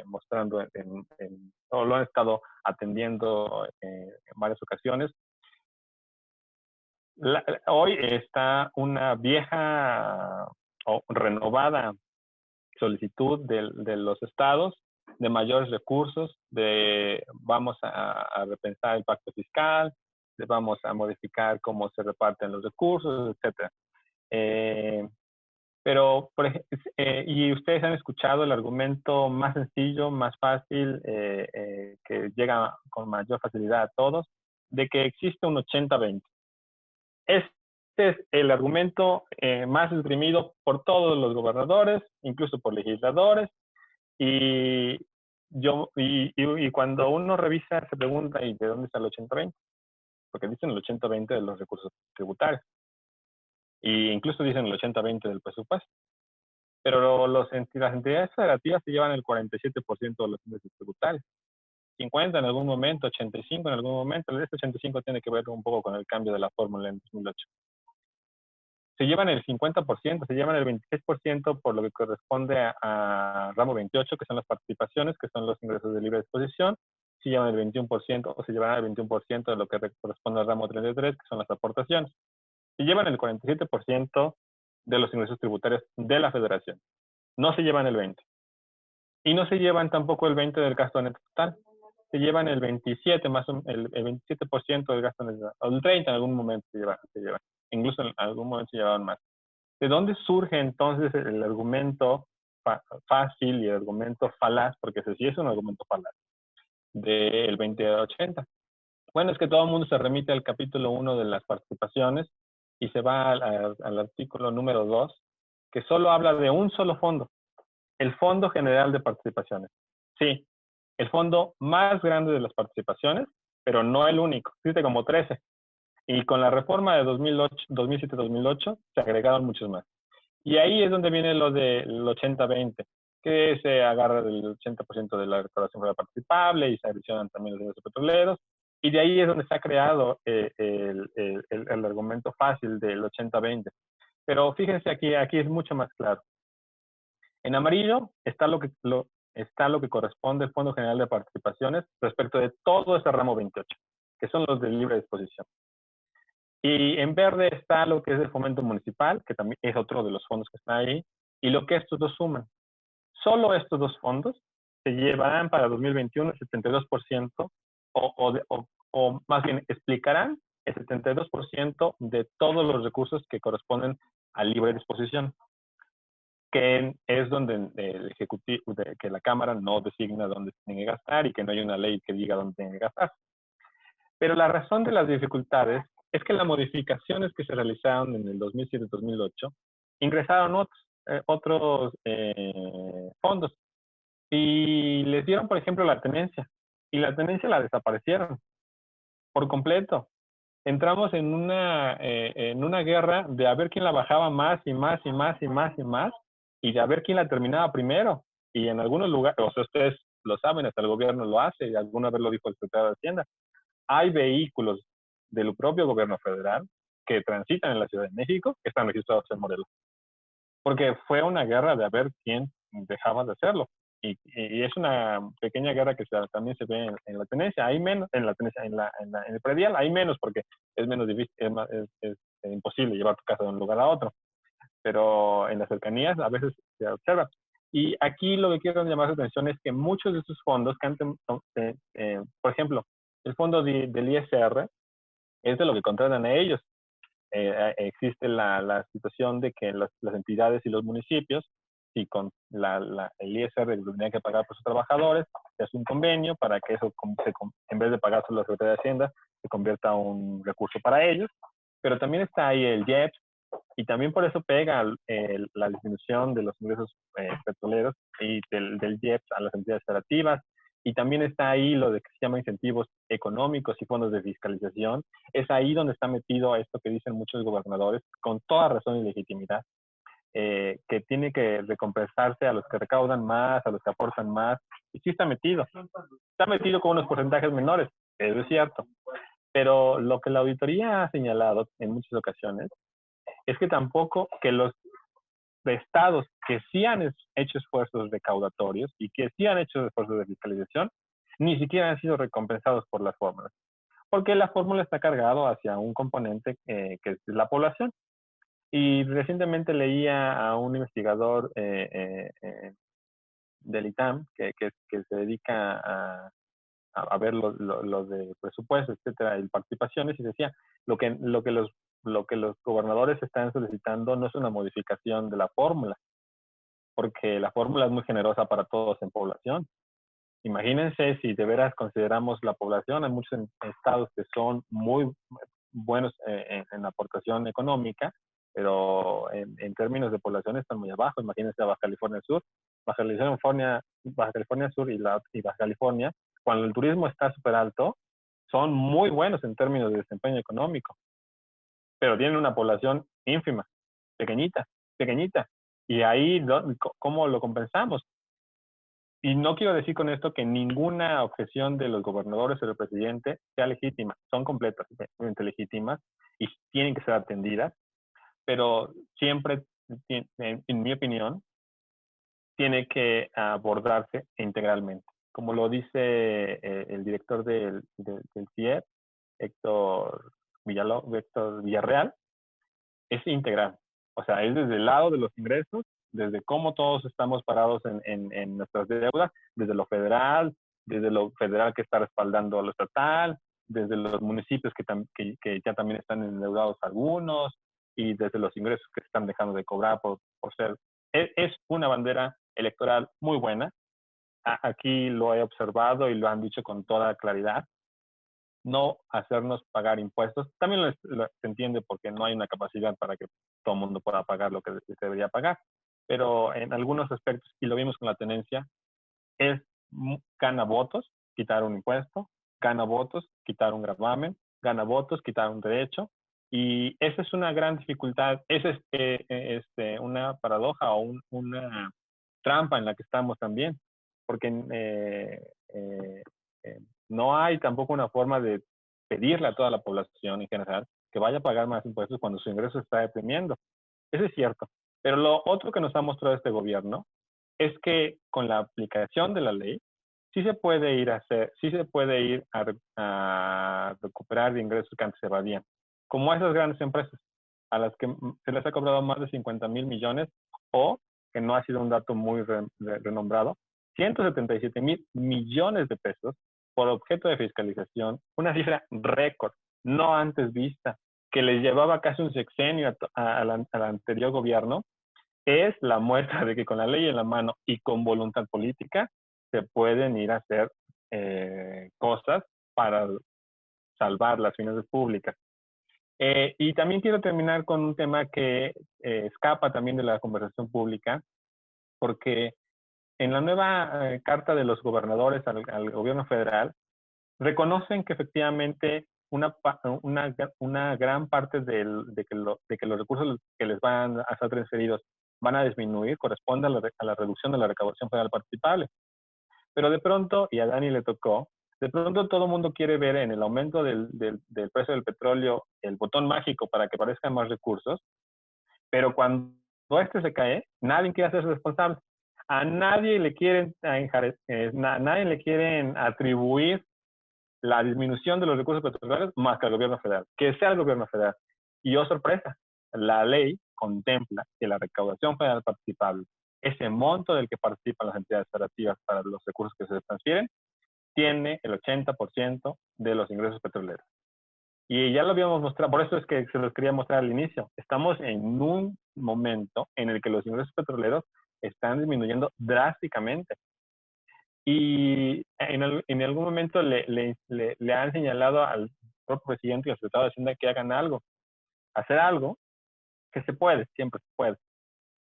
mostrando o lo han estado atendiendo en varias ocasiones. Hoy está una vieja o renovada solicitud de los estados de mayores recursos, vamos a repensar el pacto fiscal, vamos a modificar cómo se reparten los recursos, etc. Y ustedes han escuchado el argumento más sencillo, más fácil, que llega con mayor facilidad a todos, de que existe un 80-20. Este es el argumento más esgrimido por todos los gobernadores, incluso por legisladores, y cuando uno revisa se pregunta, ¿y de dónde está el 80-20? Porque dicen el 80-20 de los recursos tributarios, e incluso dicen el 80-20 del presupuesto, pero las entidades federativas se llevan el 47% de los ingresos tributarios, 50 en algún momento, 85 en algún momento. Este 85 tiene que ver un poco con el cambio de la fórmula en 2008. Se llevan el 50%, se llevan el 26% por lo que corresponde a ramo 28, que son las participaciones, que son los ingresos de libre disposición. Se llevan el 21% o se llevarán el 21% de lo que corresponde al ramo 33, que son las aportaciones. Se llevan el 47% de los ingresos tributarios de la federación. No se llevan el 20%. Y no se llevan tampoco el 20% del gasto neto total. Se llevan el 27%, el 27% del gasto neto, o el 30% en algún momento se llevan. Incluso en algún momento se llevaban más. ¿De dónde surge entonces el argumento fácil y el argumento falaz? Porque ese sí es un argumento falaz, del 20-80. Bueno, es que todo el mundo se remite al capítulo 1 de las participaciones y se va al artículo número 2, que solo habla de un solo fondo, el Fondo General de Participaciones. Sí, el fondo más grande de las participaciones, pero no el único. Existe como 13. Y con la reforma de 2007-2008 se agregaron muchos más. Y ahí es donde viene lo del 80-20, que se agarra del 80% de la recaudación federal participable y se adicionan también los ingresos petroleros. Y de ahí es donde se ha creado el argumento fácil del 80-20. Pero fíjense aquí es mucho más claro. En amarillo está está lo que corresponde al Fondo General de Participaciones respecto de todo ese ramo 28, que son los de libre disposición. Y en verde está lo que es el fomento municipal, que también es otro de los fondos que está ahí, y lo que estos dos suman. Solo estos dos fondos se llevarán para 2021 el 72%, o más bien explicarán el 72% de todos los recursos que corresponden a libre disposición, que es donde el Ejecutivo, que la Cámara no designa dónde se tiene que gastar y que no hay una ley que diga dónde tiene que gastar. Pero la razón de las dificultades es que las modificaciones que se realizaron en el 2007-2008 ingresaron otros fondos y les dieron, por ejemplo, la tenencia. Y la tenencia la desaparecieron por completo. Entramos en una guerra de a ver quién la bajaba más y más y más y más y más, y de a ver quién la terminaba primero. Y en algunos lugares, o sea, ustedes lo saben, hasta el gobierno lo hace, y alguna vez lo dijo el secretario de Hacienda, hay vehículos del propio gobierno federal que transitan en la Ciudad de México que están registrados en Morelos. Porque fue una guerra de a ver quién dejaba de hacerlo. Y es una pequeña guerra que también se ve en la tenencia. Hay menos, en la tenencia, en el predial hay menos porque es menos difícil, es imposible llevar tu casa de un lugar a otro. Pero en las cercanías a veces se observa. Y aquí lo que quiero llamar su atención es que muchos de estos fondos, por ejemplo, el fondo del ISR es de lo que contratan a ellos. Existe la situación de que las entidades y los municipios, si con el ISR tendrían que pagar por sus trabajadores, se hace un convenio para que eso, en vez de pagar solo la Secretaría de Hacienda, se convierta en un recurso para ellos. Pero también está ahí el IEPS, y también por eso pega la disminución de los ingresos petroleros y del IEPS a las entidades federativas. Y también está ahí lo de que se llama incentivos económicos y fondos de fiscalización. Es ahí donde está metido esto que dicen muchos gobernadores, con toda razón y legitimidad, que tiene que recompensarse a los que recaudan más, a los que aportan más. Y sí está metido. Está metido con unos porcentajes menores, eso es cierto. Pero lo que la auditoría ha señalado en muchas ocasiones es que tampoco que los estados que sí han hecho esfuerzos recaudatorios y que sí han hecho esfuerzos de fiscalización, ni siquiera han sido recompensados por las fórmulas. Porque la fórmula está cargado hacia un componente que es la población. Y recientemente leía a un investigador del ITAM que se dedica a ver lo de presupuesto, etcétera, y participaciones, y decía, lo que los gobernadores están solicitando no es una modificación de la fórmula, porque la fórmula es muy generosa para todos en población. Imagínense si de veras consideramos la población, hay muchos estados que son muy buenos en aportación económica, pero en términos de población están muy abajo. Imagínense a Baja California Sur, Baja California Sur y Baja California, cuando el turismo está súper alto, son muy buenos en términos de desempeño económico, pero tienen una población ínfima, pequeñita, pequeñita. Y ahí, ¿cómo lo compensamos? Y no quiero decir con esto que ninguna objeción de los gobernadores o del presidente sea legítima. Son completamente legítimas y tienen que ser atendidas, pero siempre, en mi opinión, tiene que abordarse integralmente. Como lo dice el director del CIEP, Héctor Villarreal, es integral. O sea, es desde el lado de los ingresos, desde cómo todos estamos parados en nuestras deudas, desde lo federal que está respaldando a lo estatal, desde los municipios que ya también están endeudados algunos, y desde los ingresos que están dejando de cobrar por ser. Es una bandera electoral muy buena. Aquí lo he observado y lo han dicho con toda claridad. No hacernos pagar impuestos. También se entiende porque no hay una capacidad para que todo el mundo pueda pagar lo que se debería pagar. Pero en algunos aspectos, y lo vimos con la tenencia, es gana votos, quitar un impuesto, gana votos, quitar un gravamen, gana votos, quitar un derecho. Y esa es una gran dificultad. Esa es una paradoja o una trampa en la que estamos también, porque no hay tampoco una forma de pedirle a toda la población en general que vaya a pagar más impuestos cuando su ingreso está deprimiendo. Eso es cierto. Pero lo otro que nos ha mostrado este gobierno es que con la aplicación de la ley sí se puede ir a hacer, sí se puede ir a recuperar de ingresos que antes se evadían, como a esas grandes empresas a las que se les ha cobrado más de 50,000 millones o, que no ha sido un dato muy renombrado, 177 mil millones de pesos por objeto de fiscalización, una cifra récord, no antes vista, que les llevaba casi un sexenio al anterior gobierno, es la muestra de que con la ley en la mano y con voluntad política se pueden ir a hacer cosas para salvar las finanzas públicas. Y también quiero terminar con un tema que escapa también de la conversación pública, porque en la nueva carta de los gobernadores al gobierno federal, reconocen que efectivamente una gran parte de que los recursos que les van a ser transferidos van a disminuir, corresponde a la reducción de la recaudación federal participable. Pero de pronto, y a Dani le tocó, de pronto todo el mundo quiere ver en el aumento del precio del petróleo el botón mágico para que aparezcan más recursos, pero cuando este se cae, nadie quiere hacerse responsable. A nadie le quieren, nadie le quieren atribuir la disminución de los recursos petroleros más que al gobierno federal, que sea el gobierno federal. Y oh sorpresa, la ley contempla que la recaudación federal participable, ese monto del que participan las entidades federativas para los recursos que se transfieren, tiene el 80% de los ingresos petroleros. Y ya lo habíamos mostrado, por eso es que se los quería mostrar al inicio. Estamos en un momento en el que los ingresos petroleros están disminuyendo drásticamente. Y en algún momento le han señalado al propio presidente y al secretario de Hacienda que hagan algo. Hacer algo que se puede, siempre se puede.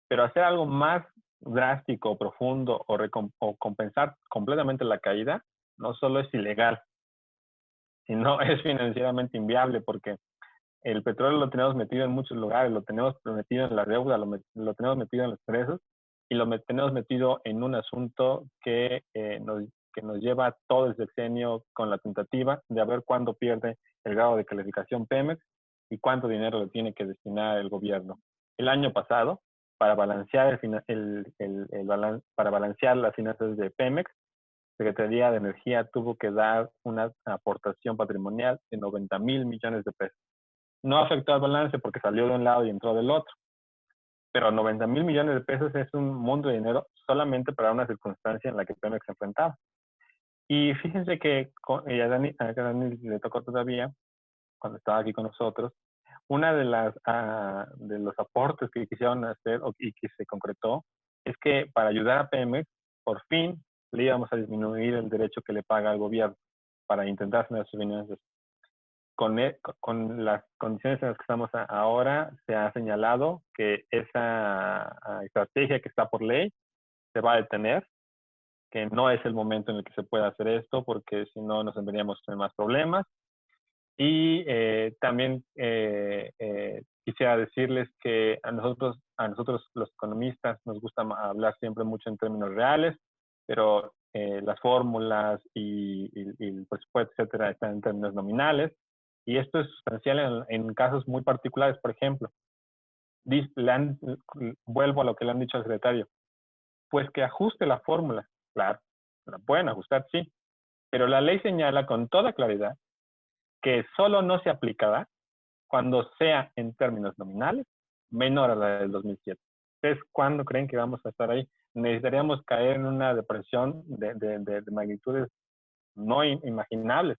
Pero hacer algo más drástico, profundo o compensar completamente la caída, no solo es ilegal, sino es financieramente inviable porque el petróleo lo tenemos metido en muchos lugares, lo tenemos metido en la deuda, lo tenemos metido en los precios y lo tenemos metido en un asunto que nos lleva todo el sexenio con la tentativa de ver cuándo pierde el grado de calificación Pemex y cuánto dinero le tiene que destinar el gobierno. El año pasado, para balancear, para balancear las finanzas de Pemex, Secretaría de Energía tuvo que dar una aportación patrimonial de 90,000 millones de pesos. No afectó al balance porque salió de un lado y entró del otro. Pero 90,000 millones de pesos es un monto de dinero solamente para una circunstancia en la que Pemex se enfrentaba. Y fíjense que a Dani le tocó todavía, cuando estaba aquí con nosotros, una de los aportes que quisieron hacer y que se concretó es que para ayudar a Pemex, por fin le íbamos a disminuir el derecho que le paga al gobierno para intentar sanear sus finanzas. Con las condiciones en las que estamos ahora, se ha señalado que esa estrategia que está por ley se va a detener, que no es el momento en el que se pueda hacer esto, porque si no nos tendríamos más problemas. Y también quisiera decirles que a nosotros los economistas nos gusta hablar siempre mucho en términos reales, pero las fórmulas y el presupuesto, etcétera, están en términos nominales. Y esto es sustancial en casos muy particulares. Por ejemplo, vuelvo a lo que le han dicho al secretario, pues que ajuste la fórmula. Claro, la pueden ajustar, sí, pero la ley señala con toda claridad que solo no se aplicará cuando sea en términos nominales menor a la del 2007. Entonces, ¿cuándo creen que vamos a estar ahí? Necesitaríamos caer en una depresión de magnitudes no imaginables.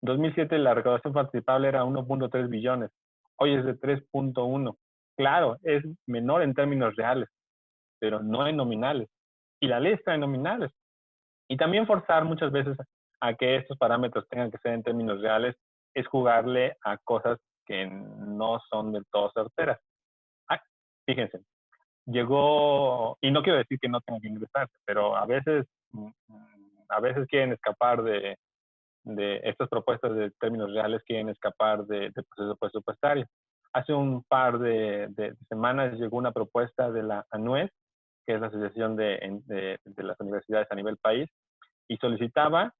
En 2007 la recaudación participable era 1.3 billones, hoy es de 3.1. Claro, es menor en términos reales, pero no en nominales. Y la ley está en nominales. Y también forzar muchas veces a que estos parámetros tengan que ser en términos reales es jugarle a cosas que no son del todo certeras. Fíjense, llegó, y no quiero decir que no tengan que ingresarse, pero a veces quieren escapar de estas propuestas de términos reales, quieren escapar del proceso presupuestario. Hace un par de semanas llegó una propuesta de la ANUES que es la asociación de las universidades a nivel país, y solicitaba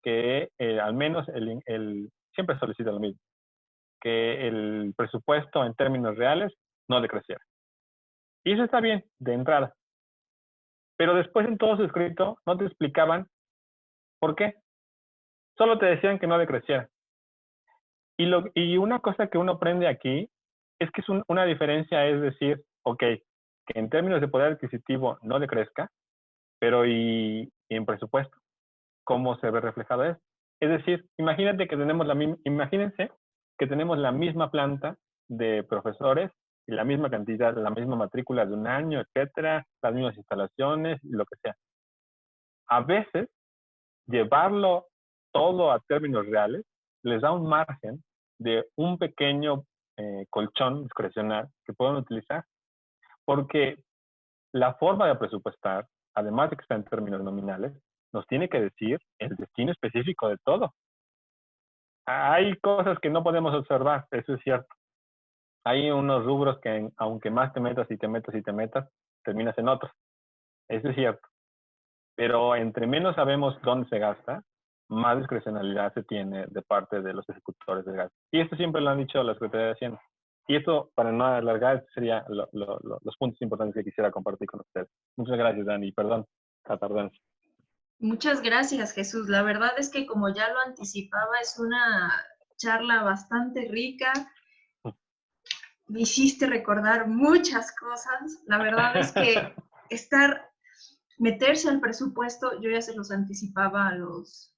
que al menos siempre solicita lo mismo, que el presupuesto en términos reales no decreciera. Y eso está bien, de entrada. Pero después en todo su escrito no te explicaban por qué. Solo te decían que no decreciera. Y una cosa que uno aprende aquí es que una diferencia es decir, ok, que en términos de poder adquisitivo no decrezca, pero y en presupuesto, ¿cómo se ve reflejado eso? Es decir, imagínense que tenemos la misma planta de profesores y la misma cantidad, la misma matrícula de un año, etcétera, las mismas instalaciones, lo que sea. A veces, llevarlo todo a términos reales les da un margen de un pequeño colchón discrecional que pueden utilizar, porque la forma de presupuestar, además de que está en términos nominales, nos tiene que decir el destino específico de todo. Hay cosas que no podemos observar, eso es cierto. Hay unos rubros que aunque más te metas y te metas y te metas, terminas en otros. Eso es cierto. Pero entre menos sabemos dónde se gasta, más discrecionalidad se tiene de parte de los ejecutores del gasto. Y esto siempre lo han dicho la Secretaría de Hacienda. Y esto, para no alargar, serían los puntos importantes que quisiera compartir con ustedes. Muchas gracias, Dani. Perdón la tardanza. Muchas gracias, Jesús. La verdad es que, como ya lo anticipaba, es una charla bastante rica. Me hiciste recordar muchas cosas. La verdad es que meterse al presupuesto, yo ya se los anticipaba a los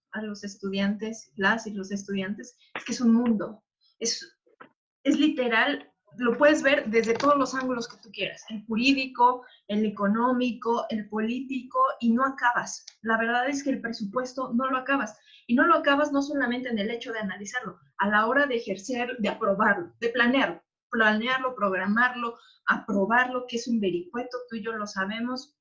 estudiantes, las y los estudiantes, es que es un mundo. Es literal, lo puedes ver desde todos los ángulos que tú quieras, el jurídico, el económico, el político, y no acabas. La verdad es que el presupuesto no lo acabas. Y no lo acabas no solamente en el hecho de analizarlo, a la hora de ejercer, de aprobarlo, de planearlo, programarlo, aprobarlo, que es un vericueto, tú y yo lo sabemos,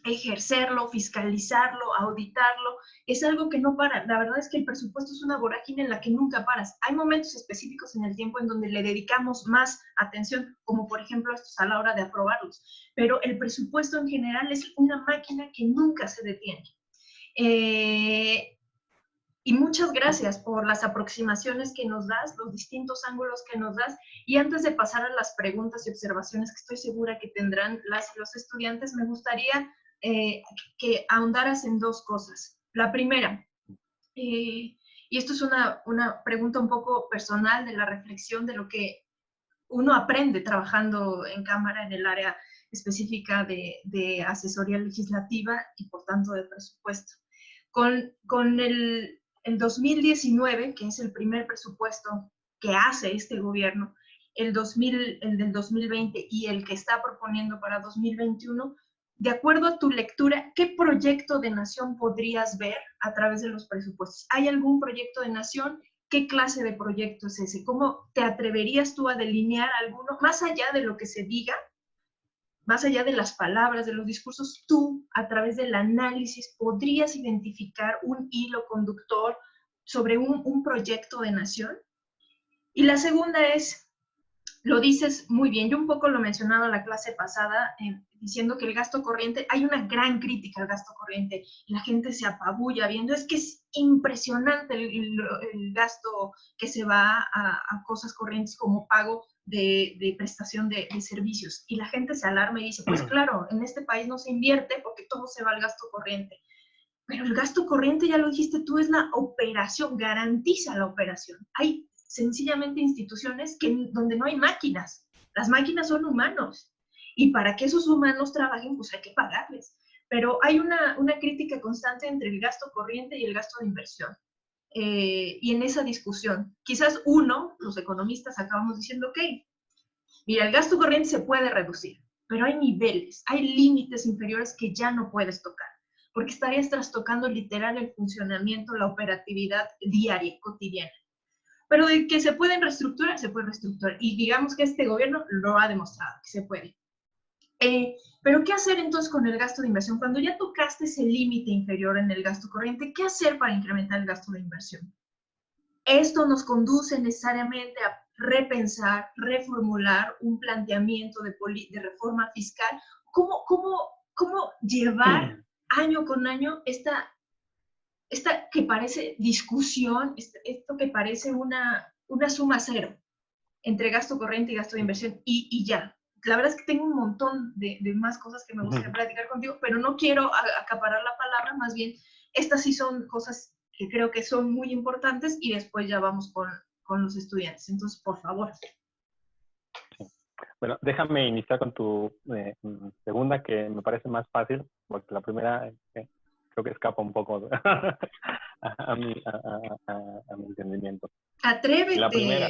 ejercerlo, fiscalizarlo, auditarlo, es algo que no para. La verdad es que el presupuesto es una vorágine en la que nunca paras. Hay momentos específicos en el tiempo en donde le dedicamos más atención, como por ejemplo estos a la hora de aprobarlos, pero el presupuesto en general es una máquina que nunca se detiene. Y muchas gracias por las aproximaciones que nos das, los distintos ángulos que nos das. Y antes de pasar a las preguntas y observaciones que estoy segura que tendrán las y los estudiantes, me gustaría que ahondaras en dos cosas. La primera, y esto es una pregunta un poco personal de la reflexión de lo que uno aprende trabajando en Cámara en el área específica de asesoría legislativa y por tanto de presupuesto. Con el 2019, que es el primer presupuesto que hace este gobierno, el del 2020 y el que está proponiendo para 2021, de acuerdo a tu lectura, ¿qué proyecto de nación podrías ver a través de los presupuestos? ¿Hay algún proyecto de nación? ¿Qué clase de proyecto es ese? ¿Cómo te atreverías tú a delinear alguno? Más allá de lo que se diga, más allá de las palabras, de los discursos, tú, a través del análisis, podrías identificar un hilo conductor sobre un proyecto de nación. Y la segunda es, lo dices muy bien, yo un poco lo mencionaba en la clase pasada, diciendo que el gasto corriente, hay una gran crítica al gasto corriente, y la gente se apabulla viendo, es que es impresionante el gasto que se va a cosas corrientes como pago de prestación de servicios, y la gente se alarma y dice, pues claro, en este país no se invierte porque todo se va al gasto corriente. Pero el gasto corriente, ya lo dijiste tú, es la operación, garantiza la operación. Hay sencillamente instituciones donde no hay máquinas. Las máquinas son humanos. Y para que esos humanos trabajen, pues hay que pagarles. Pero hay una crítica constante entre el gasto corriente y el gasto de inversión. Y en esa discusión, quizás los economistas acabamos diciendo, ok, mira, el gasto corriente se puede reducir, pero hay niveles, hay límites inferiores que ya no puedes tocar, porque estarías trastocando literal el funcionamiento, la operatividad diaria, cotidiana. Pero de que se pueden reestructurar, se puede reestructurar. Y digamos que este gobierno lo ha demostrado, que se puede. Pero ¿qué hacer entonces con el gasto de inversión? Cuando ya tocaste ese límite inferior en el gasto corriente, ¿qué hacer para incrementar el gasto de inversión? Esto nos conduce necesariamente a repensar, reformular un planteamiento de reforma fiscal. ¿Cómo cómo llevar año con año esta que parece discusión, esto que parece una suma cero entre gasto corriente y gasto de inversión y ya. La verdad es que tengo un montón de más cosas que me gustaría platicar contigo, pero no quiero acaparar la palabra, más bien estas sí son cosas que creo que son muy importantes y después ya vamos con los estudiantes. Entonces, por favor. Sí. Bueno, déjame iniciar con tu segunda, que me parece más fácil, porque la primera creo que escapa un poco a mi entendimiento. ¡Atrévete! La primera.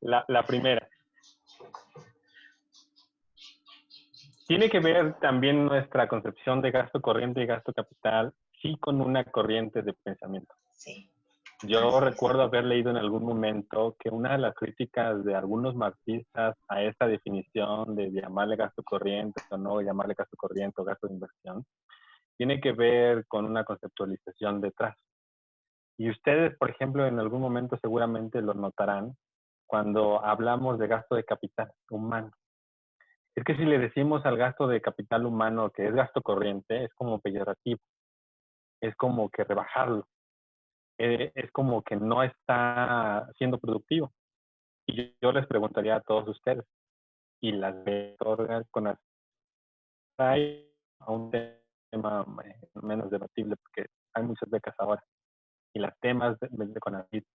la primera. Tiene que ver también nuestra concepción de gasto corriente y gasto capital, sí, con una corriente de pensamiento. Sí. Yo recuerdo haber leído en algún momento que una de las críticas de algunos marxistas a esta definición de llamarle gasto corriente o no llamarle gasto corriente o gasto de inversión, tiene que ver con una conceptualización detrás. Y ustedes, por ejemplo, en algún momento seguramente lo notarán cuando hablamos de gasto de capital humano. Es que si le decimos al gasto de capital humano que es gasto corriente, es como peyorativo, es como que rebajarlo, es como que no está siendo productivo. Y yo les preguntaría a todos ustedes, ¿y las becas con las hay a un tema menos debatible porque hay muchas becas ahora? Y las temas de CONACYT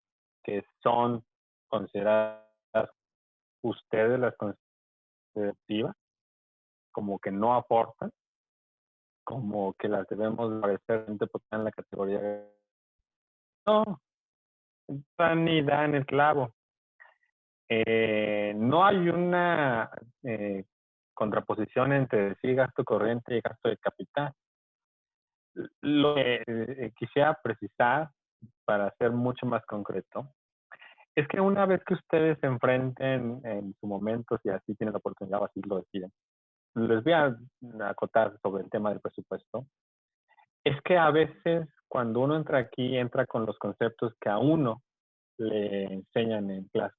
que son consideradas, ustedes las considerativas como que no aportan, como que las debemos parecer porque están en la categoría de... No, ni dan el clavo. No hay una contraposición entre decir gasto corriente y gasto de capital. Lo que quisiera precisar, para ser mucho más concreto, es que una vez que ustedes se enfrenten en su momento, si así tienen la oportunidad o así lo deciden, les voy a acotar sobre el tema del presupuesto, es que a veces cuando uno entra aquí, entra con los conceptos que a uno le enseñan en clase.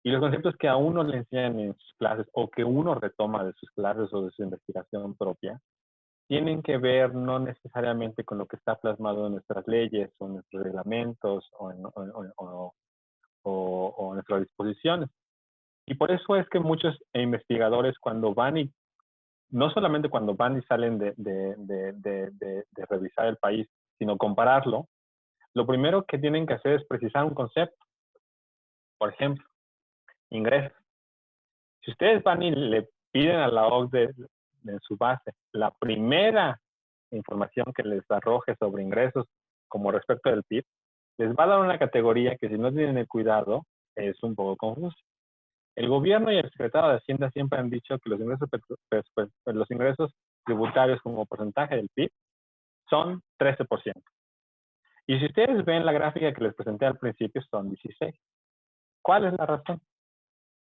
Y los conceptos que a uno le enseñan en sus clases o que uno retoma de sus clases o de su investigación propia, tienen que ver no necesariamente con lo que está plasmado en nuestras leyes o en nuestros reglamentos o en nuestras disposiciones. Y por eso es que muchos investigadores cuando van y, no solamente cuando van y salen de revisar el país, sino compararlo, lo primero que tienen que hacer es precisar un concepto. Por ejemplo, ingresos. Si ustedes van y le piden a la OCDE en su base la primera información que les arroje sobre ingresos como respecto del PIB, les va a dar una categoría que si no tienen el cuidado es un poco confusa. El gobierno y el secretario de Hacienda siempre han dicho que los ingresos tributarios como porcentaje del PIB son 13%. Y si ustedes ven la gráfica que les presenté al principio, son 16. ¿Cuál es la razón?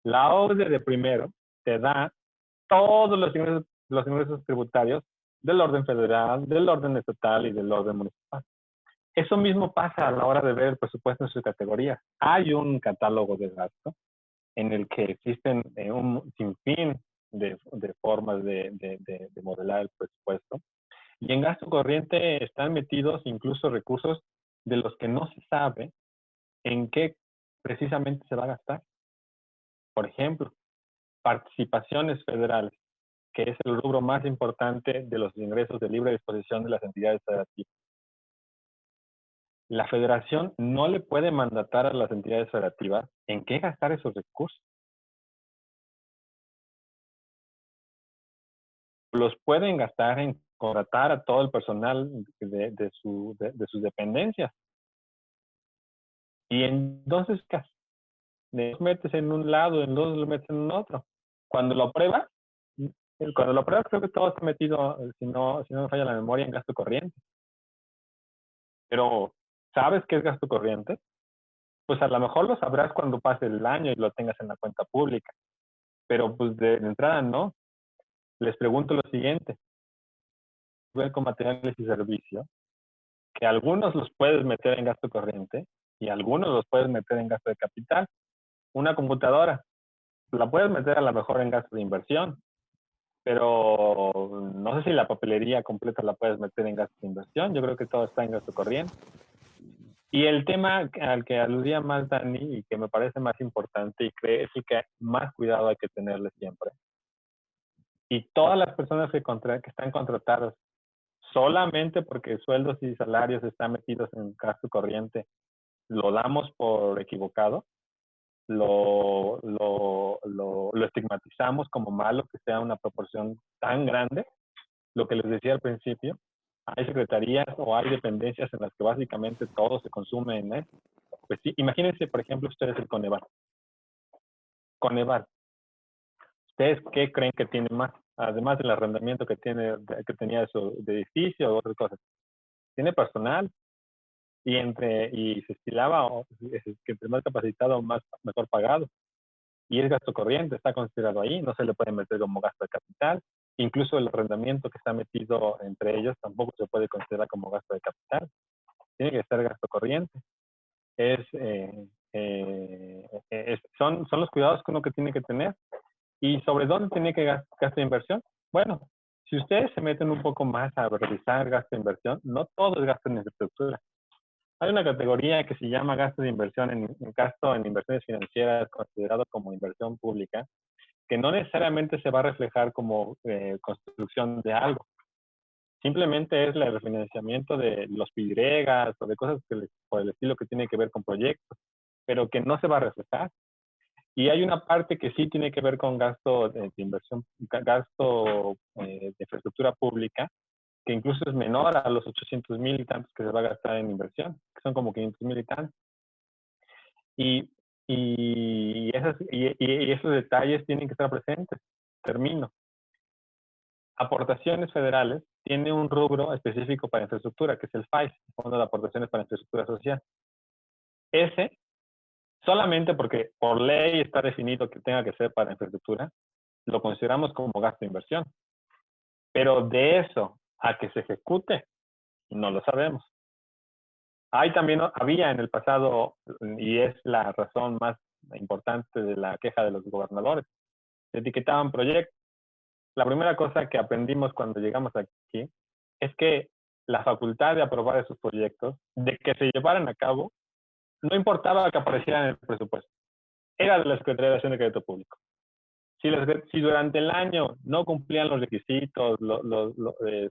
La OCDE de primero te da todos los ingresos tributarios del orden federal, del orden estatal y del orden municipal. Eso mismo pasa a la hora de ver el presupuesto en sus categorías. Hay un catálogo de gasto en el que existen un sinfín de formas de modelar el presupuesto. Y en gasto corriente están metidos incluso recursos de los que no se sabe en qué precisamente se va a gastar. Por ejemplo, participaciones federales, que es el rubro más importante de los ingresos de libre disposición de las entidades federativas. La federación no le puede mandatar a las entidades federativas en qué gastar esos recursos. Los pueden gastar en contratar a todo el personal de sus dependencias. Y entonces, ¿qué haces? Los metes en un lado, en dos los metes en un otro. Cuando lo apruebas, creo que todo está metido, si no me falla la memoria, en gasto corriente. Pero, ¿sabes qué es gasto corriente? Pues a lo mejor lo sabrás cuando pase el año y lo tengas en la cuenta pública. Pero pues de entrada no. Les pregunto lo siguiente. Ver con materiales y servicios, que algunos los puedes meter en gasto corriente y algunos los puedes meter en gasto de capital. Una computadora, la puedes meter a lo mejor en gasto de inversión, pero no sé si la papelería completa la puedes meter en gasto de inversión. Yo creo que todo está en gasto corriente. Y el tema al que aludía más Dani y que me parece más importante y creo es el que más cuidado hay que tenerle siempre. Y todas las personas que están contratadas solamente porque sueldos y salarios están metidos en gasto corriente, lo damos por equivocado, lo estigmatizamos como malo que sea una proporción tan grande. Lo que les decía al principio, hay secretarías o hay dependencias en las que básicamente todo se consume en esto. Pues sí, imagínense, por ejemplo, ustedes el Coneval. Coneval, ¿ustedes qué creen que tiene más? Además del arrendamiento que tenía de su edificio o otras cosas. Tiene personal y se estilaba que entre más capacitado, mejor pagado. Y es gasto corriente, está considerado ahí, no se le puede meter como gasto de capital. Incluso el arrendamiento que está metido entre ellos tampoco se puede considerar como gasto de capital. Tiene que ser gasto corriente. Son los cuidados que uno que tiene que tener. ¿Y sobre dónde tiene que gasto de inversión? Bueno, si ustedes se meten un poco más a revisar gasto de inversión, no todo es gasto en infraestructura. Hay una categoría que se llama gasto de inversión gasto en inversiones financieras considerado como inversión pública, que no necesariamente se va a reflejar como construcción de algo. Simplemente es el refinanciamiento de los PYGs o de cosas por el estilo que tiene que ver con proyectos, pero que no se va a reflejar. Y hay una parte que sí tiene que ver con gasto de inversión, gasto de infraestructura pública, que incluso es menor a los 800,000 y tantos que se va a gastar en inversión, que son como 500,000 y tantos. Y esos detalles tienen que estar presentes. Termino. Aportaciones federales tiene un rubro específico para infraestructura, que es el FAIS, Fondo de Aportaciones para Infraestructura Social. Ese, solamente porque por ley está definido que tenga que ser para infraestructura, lo consideramos como gasto de inversión. Pero de eso a que se ejecute, no lo sabemos. Había en el pasado, y es la razón más importante de la queja de los gobernadores, se etiquetaban proyectos. La primera cosa que aprendimos cuando llegamos aquí es que la facultad de aprobar esos proyectos, de que se llevaran a cabo, no importaba que aparecieran en el presupuesto. Era de la Secretaría de Hacienda y Crédito Público. Si durante el año no cumplían los requisitos, lo que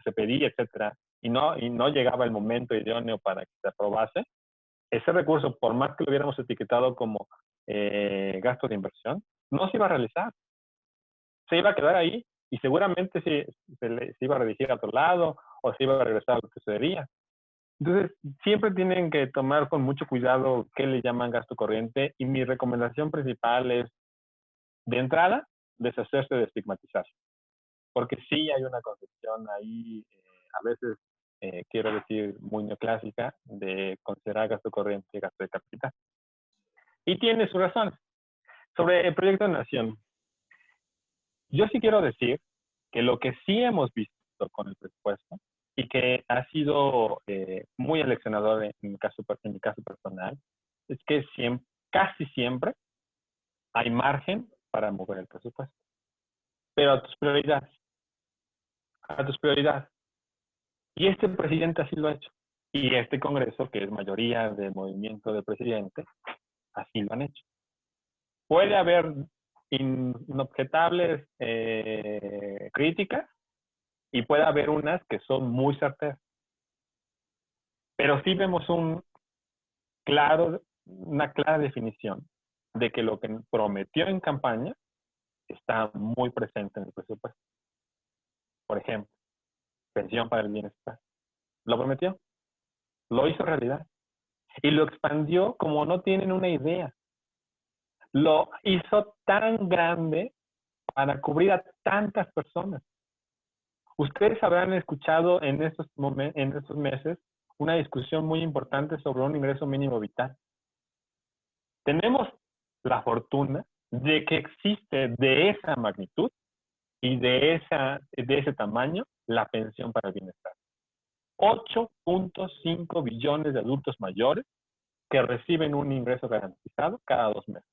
se pedía, etcétera, y no llegaba el momento idóneo para que se aprobase, ese recurso, por más que lo hubiéramos etiquetado como gasto de inversión, no se iba a realizar. Se iba a quedar ahí y seguramente se iba a redirigir a otro lado o se iba a regresar a lo que se debía. Entonces, siempre tienen que tomar con mucho cuidado qué le llaman gasto corriente, y mi recomendación principal es, de entrada, deshacerse de estigmatizar. Porque sí hay una concepción ahí, a veces, quiero decir, muy neoclásica, de considerar gasto corriente y gasto de capital. Y tiene sus razones. Sobre el proyecto de nación, yo sí quiero decir que lo que sí hemos visto con el presupuesto y que ha sido muy aleccionador en mi caso personal, es que casi siempre hay margen para mover el presupuesto. Pero a tus prioridades. Y este presidente así lo ha hecho. Y este Congreso, que es mayoría del movimiento del presidente, así lo han hecho. Puede haber inobjetables críticas y puede haber unas que son muy certeras. Pero sí vemos una clara definición de que lo que prometió en campaña está muy presente en el presupuesto. Por ejemplo, pensión para el bienestar. Lo prometió, lo hizo realidad y lo expandió como no tienen una idea. Lo hizo tan grande para cubrir a tantas personas. Ustedes habrán escuchado en estos meses una discusión muy importante sobre un ingreso mínimo vital. Tenemos la fortuna de que existe de esa magnitud y de ese tamaño la pensión para el bienestar. 8.5 billones de adultos mayores que reciben un ingreso garantizado cada 2 meses.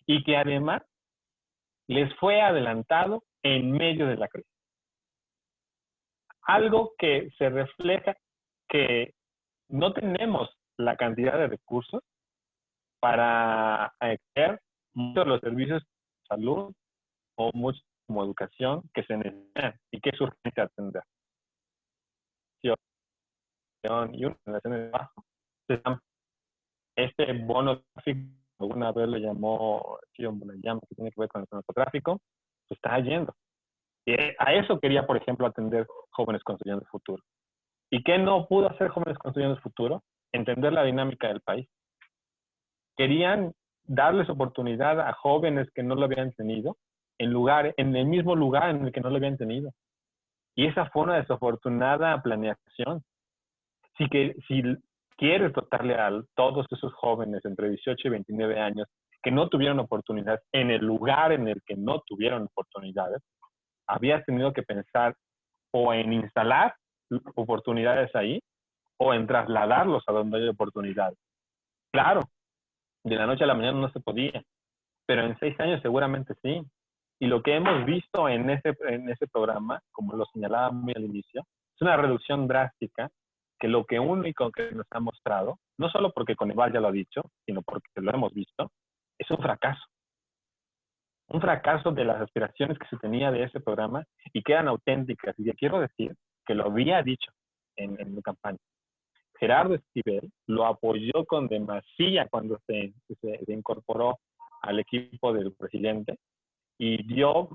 Y que además les fue adelantado en medio de la crisis. Algo que se refleja que no tenemos la cantidad de recursos para acceder a muchos de los servicios de salud o muchos como educación que se necesitan y que es urgente atender. Y una generación de trabajo. Este bono tráfico, alguna vez lo llamó Chion Bonayama, que tiene que ver con el narcotráfico, se está yendo. Y a eso quería, por ejemplo, atender Jóvenes Construyendo el Futuro. ¿Y qué no pudo hacer Jóvenes Construyendo el Futuro? Entender la dinámica del país. Querían darles oportunidad a jóvenes que no lo habían tenido en el mismo lugar en el que no lo habían tenido. Y esa fue una desafortunada planeación. Si quieres dotarle a todos esos jóvenes entre 18 y 29 años que no tuvieron oportunidad en el lugar en el que no tuvieron oportunidades, habías tenido que pensar o en instalar oportunidades ahí o en trasladarlos a donde hay oportunidades. Claro, de la noche a la mañana no se podía, pero en 6 años seguramente sí. Y lo que hemos visto en ese programa, como lo señalaba muy al inicio, es una reducción drástica que lo que único que nos ha mostrado, no solo porque Coneval ya lo ha dicho, sino porque lo hemos visto, es un fracaso. Un fracaso de las aspiraciones que se tenía de ese programa y que eran auténticas. Y quiero decir que lo había dicho en mi campaña. Gerardo Esquivel lo apoyó con demasía cuando se incorporó al equipo del presidente y dio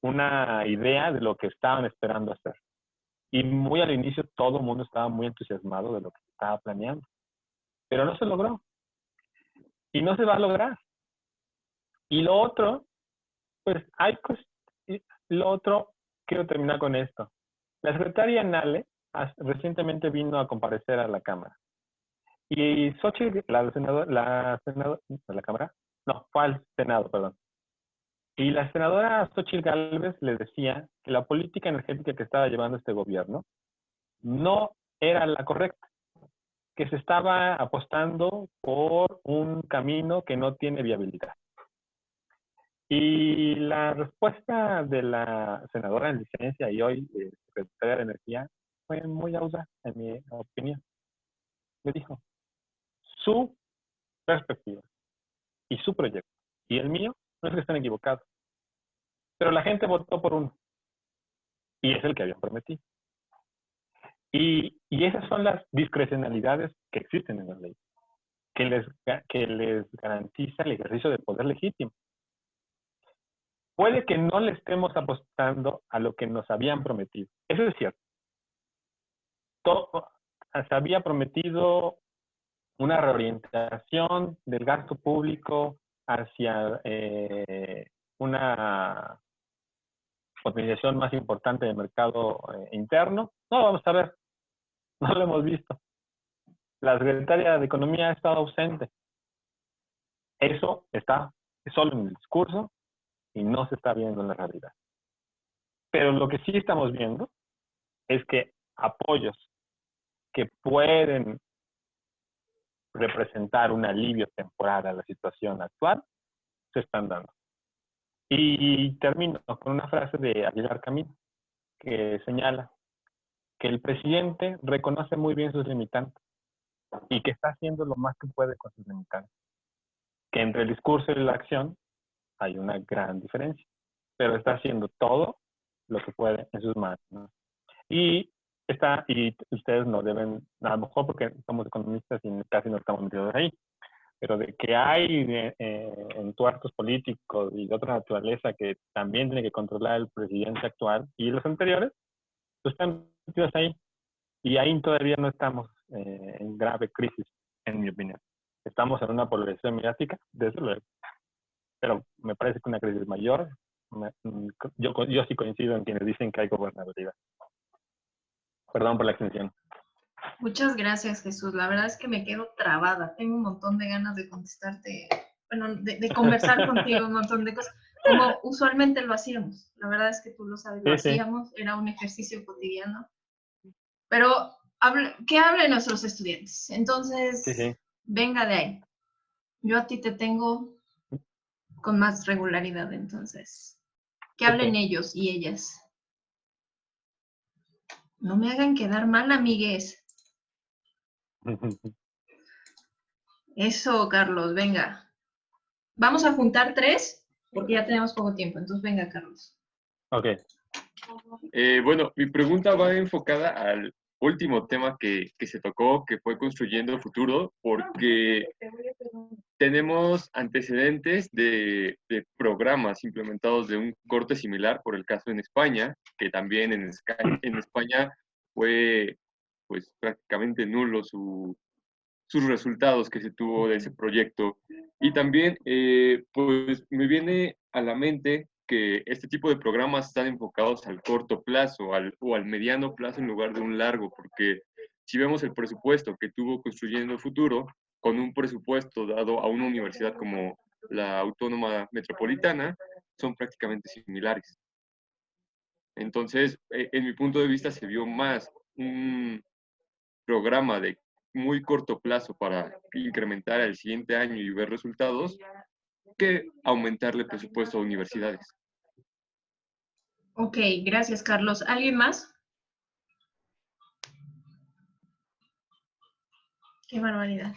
una idea de lo que estaban esperando hacer. Y muy al inicio todo el mundo estaba muy entusiasmado de lo que se estaba planeando. Pero no se logró. Y no se va a lograr. Y lo otro, pues lo otro, quiero terminar con esto. La secretaria Nale recientemente vino a comparecer a la Cámara. Y Xochitl, la Cámara, no, fue al Senado, perdón. Y la senadora Xochitl Gálvez les decía que la política energética que estaba llevando este gobierno no era la correcta, que se estaba apostando por un camino que no tiene viabilidad. Y la respuesta de la senadora en licencia y hoy secretaria de Energía fue muy audaz, en mi opinión. Le dijo, su perspectiva y su proyecto y el mío no es que estén equivocados, pero la gente votó por uno y es el que habían prometido. Y esas son las discrecionalidades que existen en la ley, que les garantiza el ejercicio de poder legítimo. Puede que no le estemos apostando a lo que nos habían prometido. Eso es cierto. Se había prometido una reorientación del gasto público hacia una optimización más importante del mercado interno. No lo vamos a ver. No lo hemos visto. La secretaria de Economía ha estado ausente. Eso está solo en el discurso y no se está viendo en la realidad. Pero lo que sí estamos viendo es que apoyos que pueden representar un alivio temporal a la situación actual se están dando. Y termino con una frase de Aguilar Camín que señala que el presidente reconoce muy bien sus limitantes y que está haciendo lo más que puede con sus limitantes. Que entre el discurso y la acción hay una gran diferencia, pero está haciendo todo lo que puede en sus manos, ¿no? Y ustedes no deben, a lo mejor porque somos economistas y casi no estamos metidos ahí, pero de que hay entuertos políticos y de otra naturaleza que también tiene que controlar el presidente actual y los anteriores, pues están metidos ahí. Y ahí todavía no estamos en grave crisis, en mi opinión. Estamos en una polarización mediática, desde luego, pero me parece que una crisis mayor, yo sí coincido en quienes dicen que hay gobernabilidad. Perdón por la extensión. Muchas gracias, Jesús. La verdad es que me quedo trabada. Tengo un montón de ganas de contestarte, bueno, de conversar contigo un montón de cosas, como usualmente lo hacíamos. La verdad es que tú lo sabes, lo hacíamos, era un ejercicio cotidiano. Pero que hablen nuestros estudiantes. Entonces, venga de ahí. Yo a ti te tengo con más regularidad, entonces. Que hablen ellos y ellas. No me hagan quedar mal, amigues. Eso, Carlos, venga. Vamos a juntar 3, porque ya tenemos poco tiempo. Entonces, venga, Carlos. Ok. Bueno, mi pregunta va enfocada al último tema que se tocó, que fue construyendo futuro, porque tenemos antecedentes de programas implementados de un corte similar, por el caso en España, que también en España fue pues prácticamente nulo sus resultados que se tuvo de ese proyecto. Y también pues me viene a la mente que este tipo de programas están enfocados al corto plazo o al mediano plazo en lugar de un largo, porque si vemos el presupuesto que tuvo Construyendo Futuro, con un presupuesto dado a una universidad como la Autónoma Metropolitana, son prácticamente similares. Entonces, en mi punto de vista, se vio más un programa de muy corto plazo para incrementar el siguiente año y ver resultados que aumentarle el presupuesto a universidades. Ok, gracias, Carlos. ¿Alguien más? Qué barbaridad.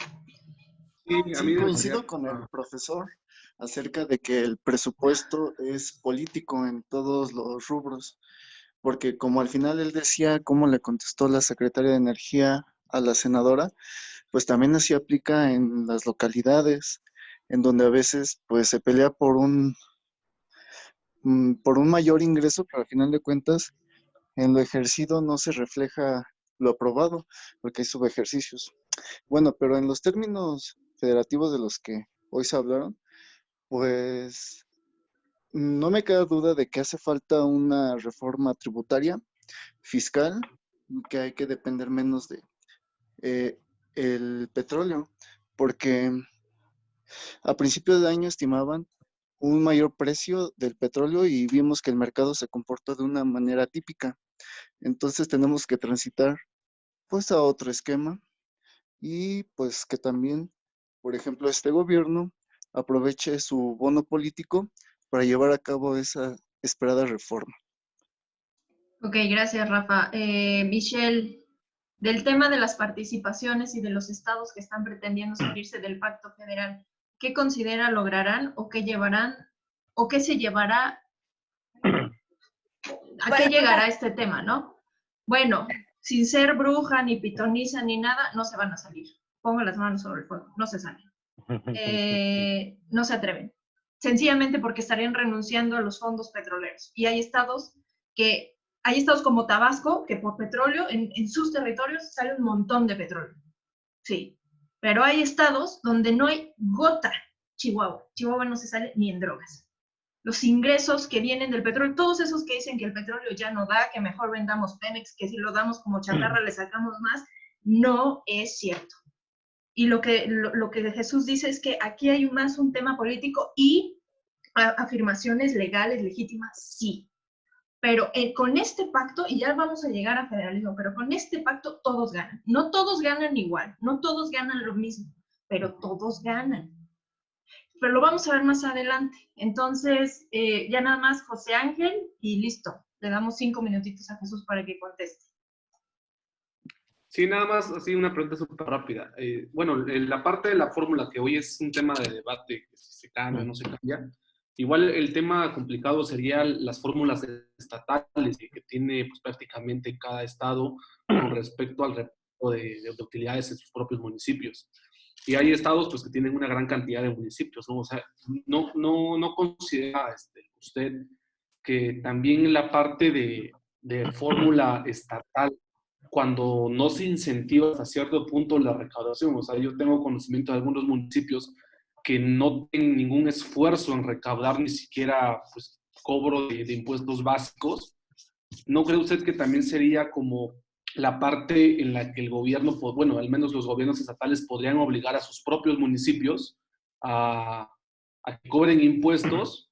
Sí, coincido con el profesor acerca de que el presupuesto es político en todos los rubros, porque como al final él decía cómo le contestó la secretaria de Energía a la senadora, pues también así aplica en las localidades, en donde a veces pues se pelea por un mayor ingreso, pero al final de cuentas en lo ejercido no se refleja lo aprobado, porque hay subejercicios. Bueno, pero en los términos federativos de los que hoy se hablaron, pues no me queda duda de que hace falta una reforma tributaria, fiscal, que hay que depender menos de el petróleo, porque a principios de año estimaban un mayor precio del petróleo y vimos que el mercado se comportó de una manera típica. Entonces tenemos que transitar pues a otro esquema y pues que también, por ejemplo, este gobierno aproveche su bono político para llevar a cabo esa esperada reforma. Ok, gracias, Rafa. Michelle, del tema de las participaciones y de los estados que están pretendiendo salirse del pacto federal, ¿qué considera lograrán o qué llevarán o qué se llevará? ¿A qué llegará este tema, no? Bueno, sin ser bruja, ni pitonisa, ni nada, no se van a salir. Pongo las manos sobre el fuego, no se salen. No se atreven. Sencillamente porque estarían renunciando a los fondos petroleros. Y hay estados como Tabasco, que por petróleo, en sus territorios sale un montón de petróleo. Sí. Pero hay estados donde no hay gota. Chihuahua no se sale ni en drogas. Los ingresos que vienen del petróleo, todos esos que dicen que el petróleo ya no da, que mejor vendamos Pemex, que si lo damos como chatarra le sacamos más, no es cierto. Y lo que Jesús dice es que aquí hay más un tema político y afirmaciones legales, legítimas, sí. Pero con este pacto, y ya vamos a llegar a federalismo, pero con este pacto todos ganan. No todos ganan igual, no todos ganan lo mismo, pero todos ganan. Pero lo vamos a ver más adelante. Entonces, ya nada más José Ángel y listo. Le damos 5 minutitos a Jesús para que conteste. Sí, nada más, así una pregunta súper rápida. Bueno, la parte de la fórmula, que hoy es un tema de debate, que si se cambia o no se cambia, igual el tema complicado sería las fórmulas estatales que tiene pues, prácticamente cada estado con respecto al reparto de utilidades en sus propios municipios. Y hay estados pues, que tienen una gran cantidad de municipios, ¿no? O sea, no considera usted que también la parte de fórmula estatal, cuando no se incentiva hasta cierto punto la recaudación, o sea, yo tengo conocimiento de algunos municipios que no tienen ningún esfuerzo en recaudar ni siquiera pues, cobro de impuestos básicos, ¿no cree usted que también sería como la parte en la que el gobierno, bueno, al menos los gobiernos estatales podrían obligar a sus propios municipios a que cobren impuestos?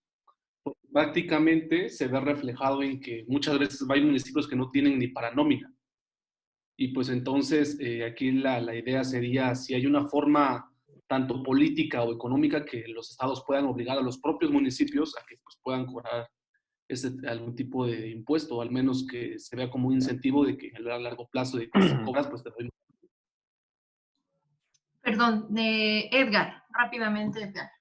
Prácticamente se ve reflejado en que muchas veces hay municipios que no tienen ni para nómina. Y pues entonces aquí la idea sería, si hay una forma tanto política o económica que los estados puedan obligar a los propios municipios a que pues, puedan cobrar algún tipo de impuesto, o al menos que se vea como un incentivo de que a largo plazo de que si cobras, pues te doy. Perdón, Edgar, rápidamente, Edgar.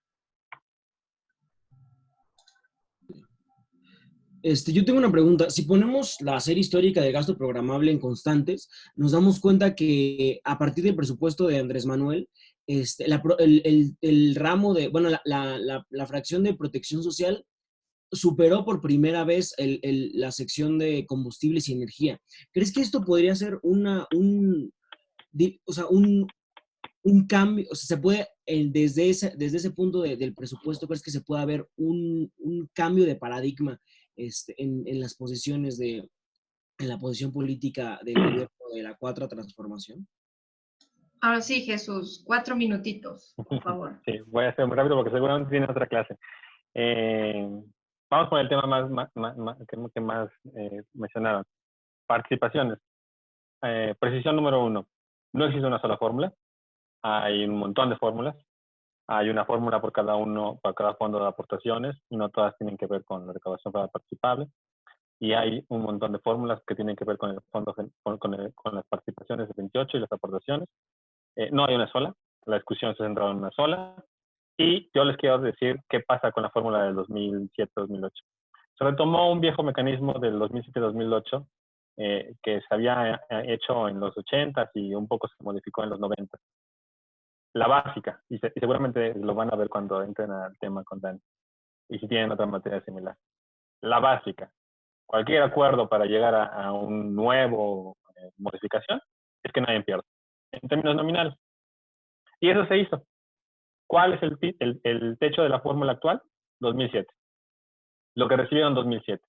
Yo tengo una pregunta. Si ponemos la serie histórica de gasto programable en constantes, nos damos cuenta que a partir del presupuesto de Andrés Manuel, el ramo de, bueno, la fracción de protección social superó por primera vez la sección de combustibles y energía. ¿Crees que esto podría ser un cambio? O sea, se puede, desde ese punto del presupuesto, ¿crees que se puede haber un cambio de paradigma en las posiciones en la posición política del gobierno de la Cuarta Transformación? Ahora sí, Jesús, 4 minutitos, por favor. Sí, voy a hacer muy rápido porque seguramente tiene otra clase. Vamos con el tema que más mencionaron. Participaciones. Precisión número 1. No existe una sola fórmula. Hay un montón de fórmulas. Hay una fórmula para cada fondo de aportaciones. No todas tienen que ver con la recaudación participable. Y hay un montón de fórmulas que tienen que ver con el fondo, con las participaciones de 28 y las aportaciones. No hay una sola. La discusión se ha centrado en una sola. Y yo les quiero decir qué pasa con la fórmula del 2007-2008. Se retomó un viejo mecanismo del 2007-2008 que se había hecho en los 80s y un poco se modificó en los 90s. La básica, y seguramente lo van a ver cuando entren al tema con Dani, y si tienen otra materia similar. La básica, cualquier acuerdo para llegar a un nuevo modificación, es que nadie pierde, en términos nominales. Y eso se hizo. ¿Cuál es el techo de la fórmula actual? 2007. Lo que recibieron en 2007.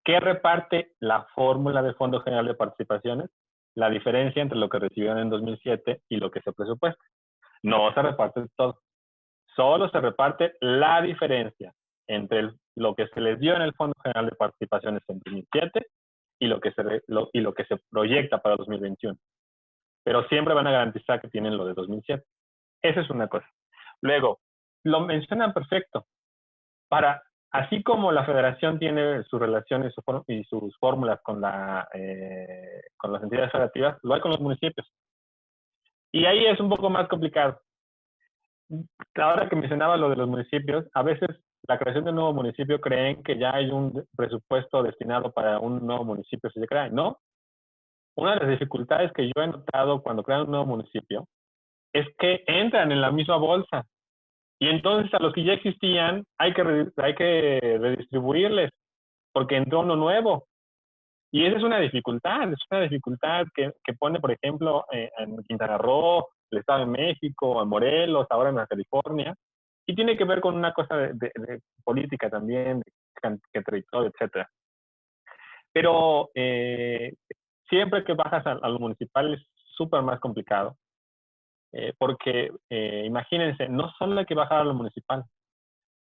¿Qué reparte la fórmula del Fondo General de Participaciones? La diferencia entre lo que recibieron en 2007 y lo que se presupuesta. No se reparte todo. Solo se reparte la diferencia entre lo que se les dio en el Fondo General de Participaciones en 2007 y lo que se proyecta para 2021. Pero siempre van a garantizar que tienen lo de 2007. Esa es una cosa. Luego, lo mencionan perfecto. Así como la federación tiene sus relaciones y sus fórmulas con las entidades federativas, lo hay con los municipios. Y ahí es un poco más complicado. Ahora que mencionaba lo de los municipios, a veces la creación de un nuevo municipio creen que ya hay un presupuesto destinado para un nuevo municipio si se crea. No. Una de las dificultades que yo he notado cuando crean un nuevo municipio es que entran en la misma bolsa. Y entonces a los que ya existían hay que redistribuirles porque entró uno nuevo. Y esa es una dificultad que pone, por ejemplo, en Quintana Roo, el Estado de México, en Morelos, ahora en la California. Y tiene que ver con una cosa de política también, de territorio, etc. Pero siempre que bajas a lo municipal es súper más complicado. Porque imagínense, no solo hay que bajar a lo municipal,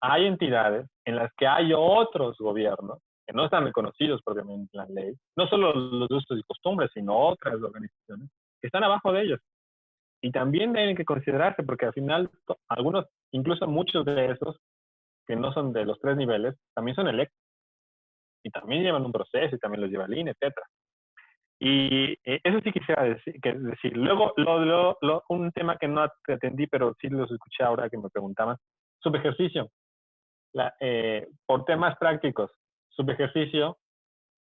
hay entidades en las que hay otros gobiernos que no están reconocidos propiamente en la ley, no solo los usos y costumbres, sino otras organizaciones que están abajo de ellos. Y también tienen que considerarse, porque al final algunos, incluso muchos de esos, que no son de los 3 niveles, también son electos. Y también llevan un proceso y también los lleva el INE, etc. Y eso sí quisiera decir. Luego, un tema que no atendí, pero sí los escuché ahora que me preguntaban, subejercicio. Por temas prácticos, subejercicio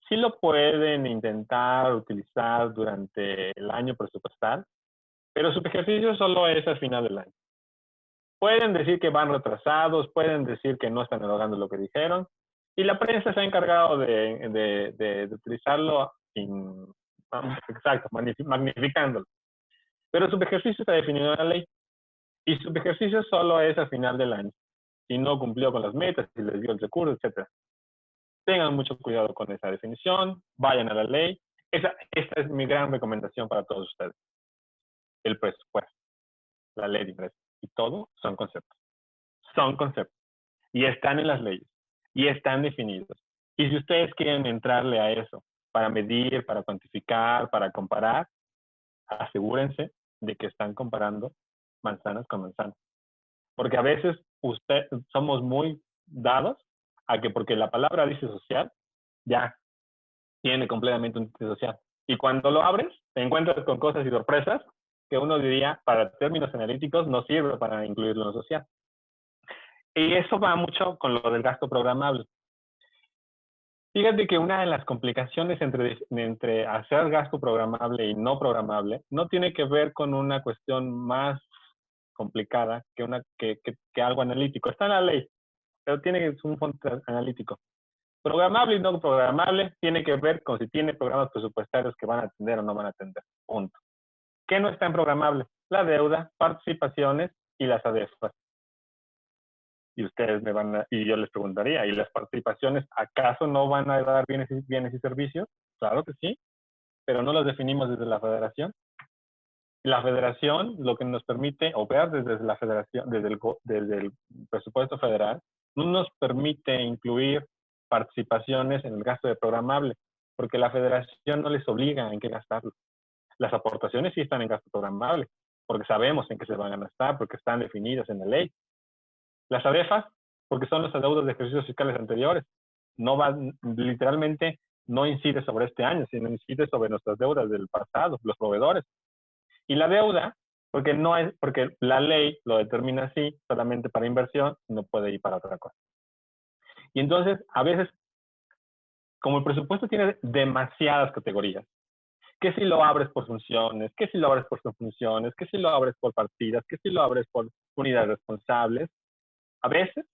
sí lo pueden intentar utilizar durante el año presupuestal, pero subejercicio solo es al final del año. Pueden decir que van retrasados, pueden decir que no están logrando lo que dijeron, y la prensa se ha encargado de utilizarlo magnificándolo. Pero subejercicio está definido en la ley, y subejercicio solo es al final del año. Si no cumplió con las metas, si les dio el recurso, etc. Tengan mucho cuidado con esa definición, vayan a la ley. Esta es mi gran recomendación para todos ustedes. El presupuesto, la ley de ingresos y todo son conceptos. Son conceptos. Y están en las leyes. Y están definidos. Y si ustedes quieren entrarle a eso para medir, para cuantificar, para comparar, asegúrense de que están comparando manzanas con manzanas. Porque a veces somos muy dados a que porque la palabra dice social, ya tiene completamente un sentido social. Y cuando lo abres, te encuentras con cosas y sorpresas que uno diría, para términos analíticos, no sirve para incluirlo en lo social. Y eso va mucho con lo del gasto programable. Fíjate que una de las complicaciones entre hacer gasto programable y no programable no tiene que ver con una cuestión más complicada que algo analítico. Está en la ley, pero tiene un fondo analítico. Programable y no programable tiene que ver con si tiene programas presupuestarios que van a atender o no van a atender. Punto. ¿Qué no está en programable? La deuda, participaciones y las ADEFAS. Y ustedes y yo les preguntaría, ¿y las participaciones acaso no van a dar bienes y servicios? Claro que sí, pero no los definimos desde la federación. La federación lo que nos permite operar desde la federación, desde el presupuesto federal, no nos permite incluir participaciones en el gasto de programable, porque la federación no les obliga en qué gastarlo. Las aportaciones sí están en gasto programable, porque sabemos en qué se van a gastar, porque están definidas en la ley. Las ADEFAS, porque son los adeudos de ejercicios fiscales anteriores. Literalmente no incide sobre este año, sino incide sobre nuestras deudas del pasado, los proveedores. Y la deuda, porque la ley lo determina así, solamente para inversión, no puede ir para otra cosa. Y entonces, a veces, como el presupuesto tiene demasiadas categorías, que si lo abres por funciones, que si lo abres por subfunciones, que si lo abres por partidas, que si lo abres por unidades responsables, a veces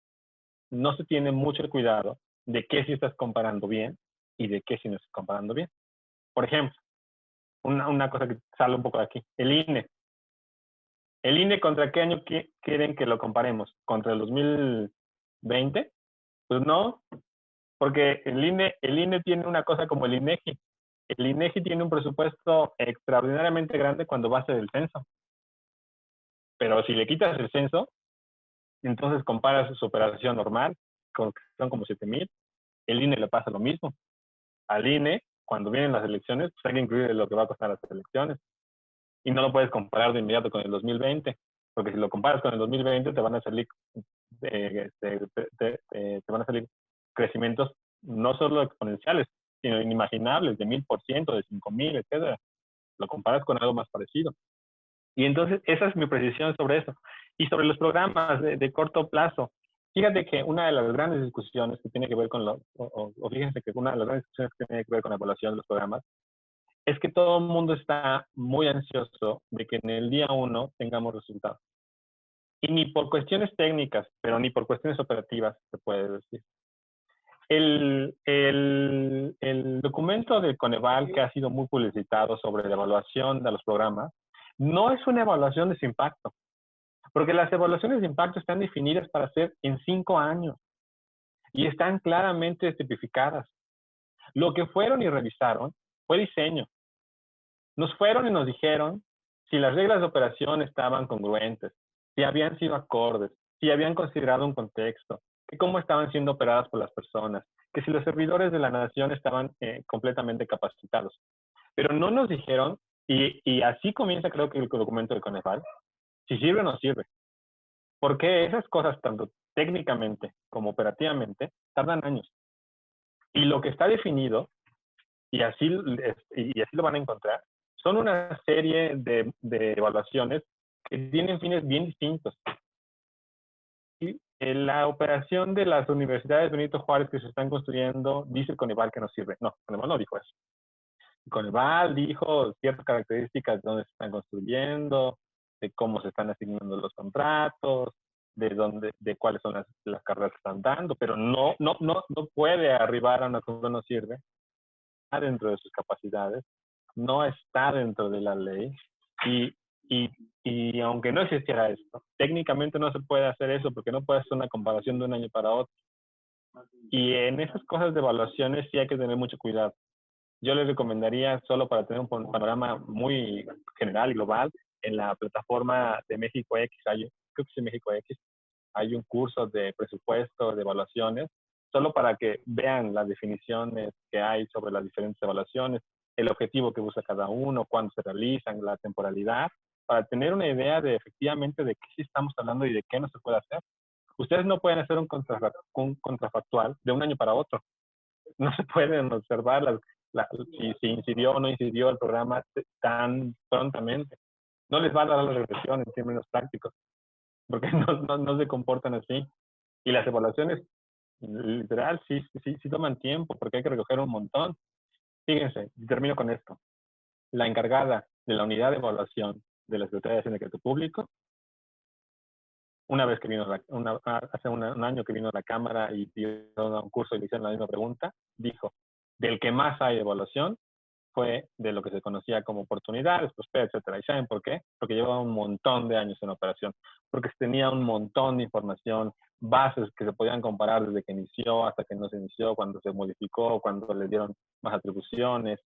no se tiene mucho el cuidado de qué si estás comparando bien y de qué si no estás comparando bien. Por ejemplo, una cosa que sale un poco de aquí, el INE. ¿El INE contra qué año quieren que lo comparemos? ¿Contra el 2020? Pues no, porque el INE tiene una cosa como el INEGI. El INEGI tiene un presupuesto extraordinariamente grande cuando va a ser el censo. Pero si le quitas el censo, entonces comparas su operación normal, que son como 7,000. El INE le pasa lo mismo. Al INE, cuando vienen las elecciones, pues hay que incluir lo que va a costar las elecciones. Y no lo puedes comparar de inmediato con el 2020, porque si lo comparas con el 2020 te van a salir, te van a salir crecimientos no solo exponenciales, sino inimaginables, de 1000%, de 5,000, etcétera. Lo comparas con algo más parecido. Y entonces esa es mi precisión sobre eso. Y sobre los programas de corto plazo, fíjate que una de las grandes discusiones que tiene que ver con fíjense que una de las grandes discusiones que tiene que ver con la evaluación de los programas es que todo el mundo está muy ansioso de que en el día 1 tengamos resultados. Y ni por cuestiones técnicas, pero ni por cuestiones operativas se puede decir. El documento del Coneval que ha sido muy publicitado sobre la evaluación de los programas no es una evaluación de su impacto, porque las evaluaciones de impacto están definidas para ser en 5 años y están claramente tipificadas. Lo que fueron y revisaron fue diseño. Nos fueron y nos dijeron si las reglas de operación estaban congruentes, si habían sido acordes, si habían considerado un contexto, que cómo estaban siendo operadas por las personas, que si los servidores de la nación estaban completamente capacitados. Pero no nos dijeron, y así comienza creo que el documento de Coneval, si sirve o no sirve. Porque esas cosas, tanto técnicamente como operativamente, tardan años. Y lo que está definido, y así lo van a encontrar, son una serie de evaluaciones que tienen fines bien distintos. Y la operación de las universidades Benito Juárez que se están construyendo, dice Coneval que no sirve. No, Coneval no dijo eso. Coneval dijo ciertas características de dónde se están construyendo, de cómo se están asignando los contratos, de cuáles son las carreras que están dando, pero no puede arribar a una cosa que no sirve, está dentro de sus capacidades, no está dentro de la ley, y aunque no existiera esto, técnicamente no se puede hacer eso porque no puede hacer una comparación de un año para otro. Y en esas cosas de evaluaciones sí hay que tener mucho cuidado. Yo les recomendaría, solo para tener un panorama muy general y global, en la plataforma de México X, creo que es México X, hay un curso de presupuesto, de evaluaciones, solo para que vean las definiciones que hay sobre las diferentes evaluaciones, el objetivo que busca cada uno, cuándo se realizan, la temporalidad, para tener una idea de efectivamente de qué sí estamos hablando y de qué no se puede hacer. Ustedes no pueden hacer un contrafactual de un año para otro. No se pueden observar si incidió o no incidió el programa tan prontamente. No les va a dar la regresión en términos prácticos, porque no se comportan así. Y las evaluaciones, literal, sí toman tiempo, porque hay que recoger un montón. Fíjense, y termino con esto. La encargada de la unidad de evaluación de la Secretaría de Hacienda y Crédito Público, una vez que vino, hace un año que vino a la Cámara y dio un curso y le hicieron la misma pregunta, dijo, del que más hay evaluación fue de lo que se conocía como oportunidades, prospera, etcétera. ¿Y saben por qué? Porque llevaba un montón de años en operación, porque tenía un montón de información, bases que se podían comparar desde que inició hasta que no se inició, cuando se modificó, cuando le dieron más atribuciones,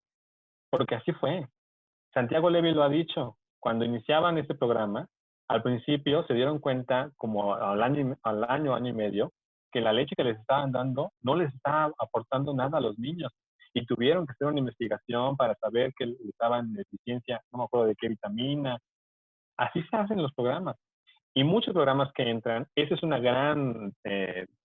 porque así fue. Santiago Levy lo ha dicho, cuando iniciaban este programa, al principio se dieron cuenta, como al año y medio, que la leche que les estaban dando no les estaba aportando nada a los niños. Y tuvieron que hacer una investigación para saber que estaban en deficiencia, no me acuerdo de qué vitamina. Así se hacen los programas. Y muchos programas que entran, esa es una gran,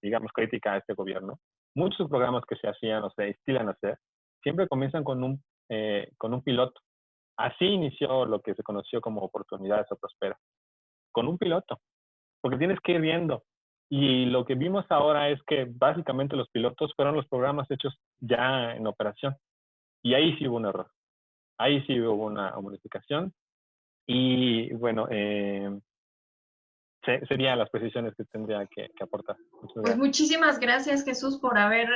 digamos, crítica a este gobierno. Muchos programas que se hacían o se estilan a hacer, siempre comienzan con un piloto. Así inició lo que se conoció como Oportunidades o Prospera, con un piloto, porque tienes que ir viendo. Y lo que vimos ahora es que básicamente los pilotos fueron los programas hechos ya en operación. Y ahí sí hubo un error. Ahí sí hubo una modificación. Y bueno, serían las precisiones que tendría que aportar. Pues muchísimas gracias, Jesús, por haber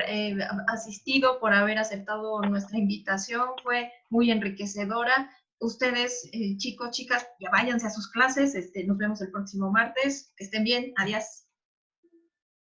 asistido, por haber aceptado nuestra invitación. Fue muy enriquecedora. Ustedes, chicos, chicas, ya váyanse a sus clases. Nos vemos el próximo martes. Que estén bien. Adiós.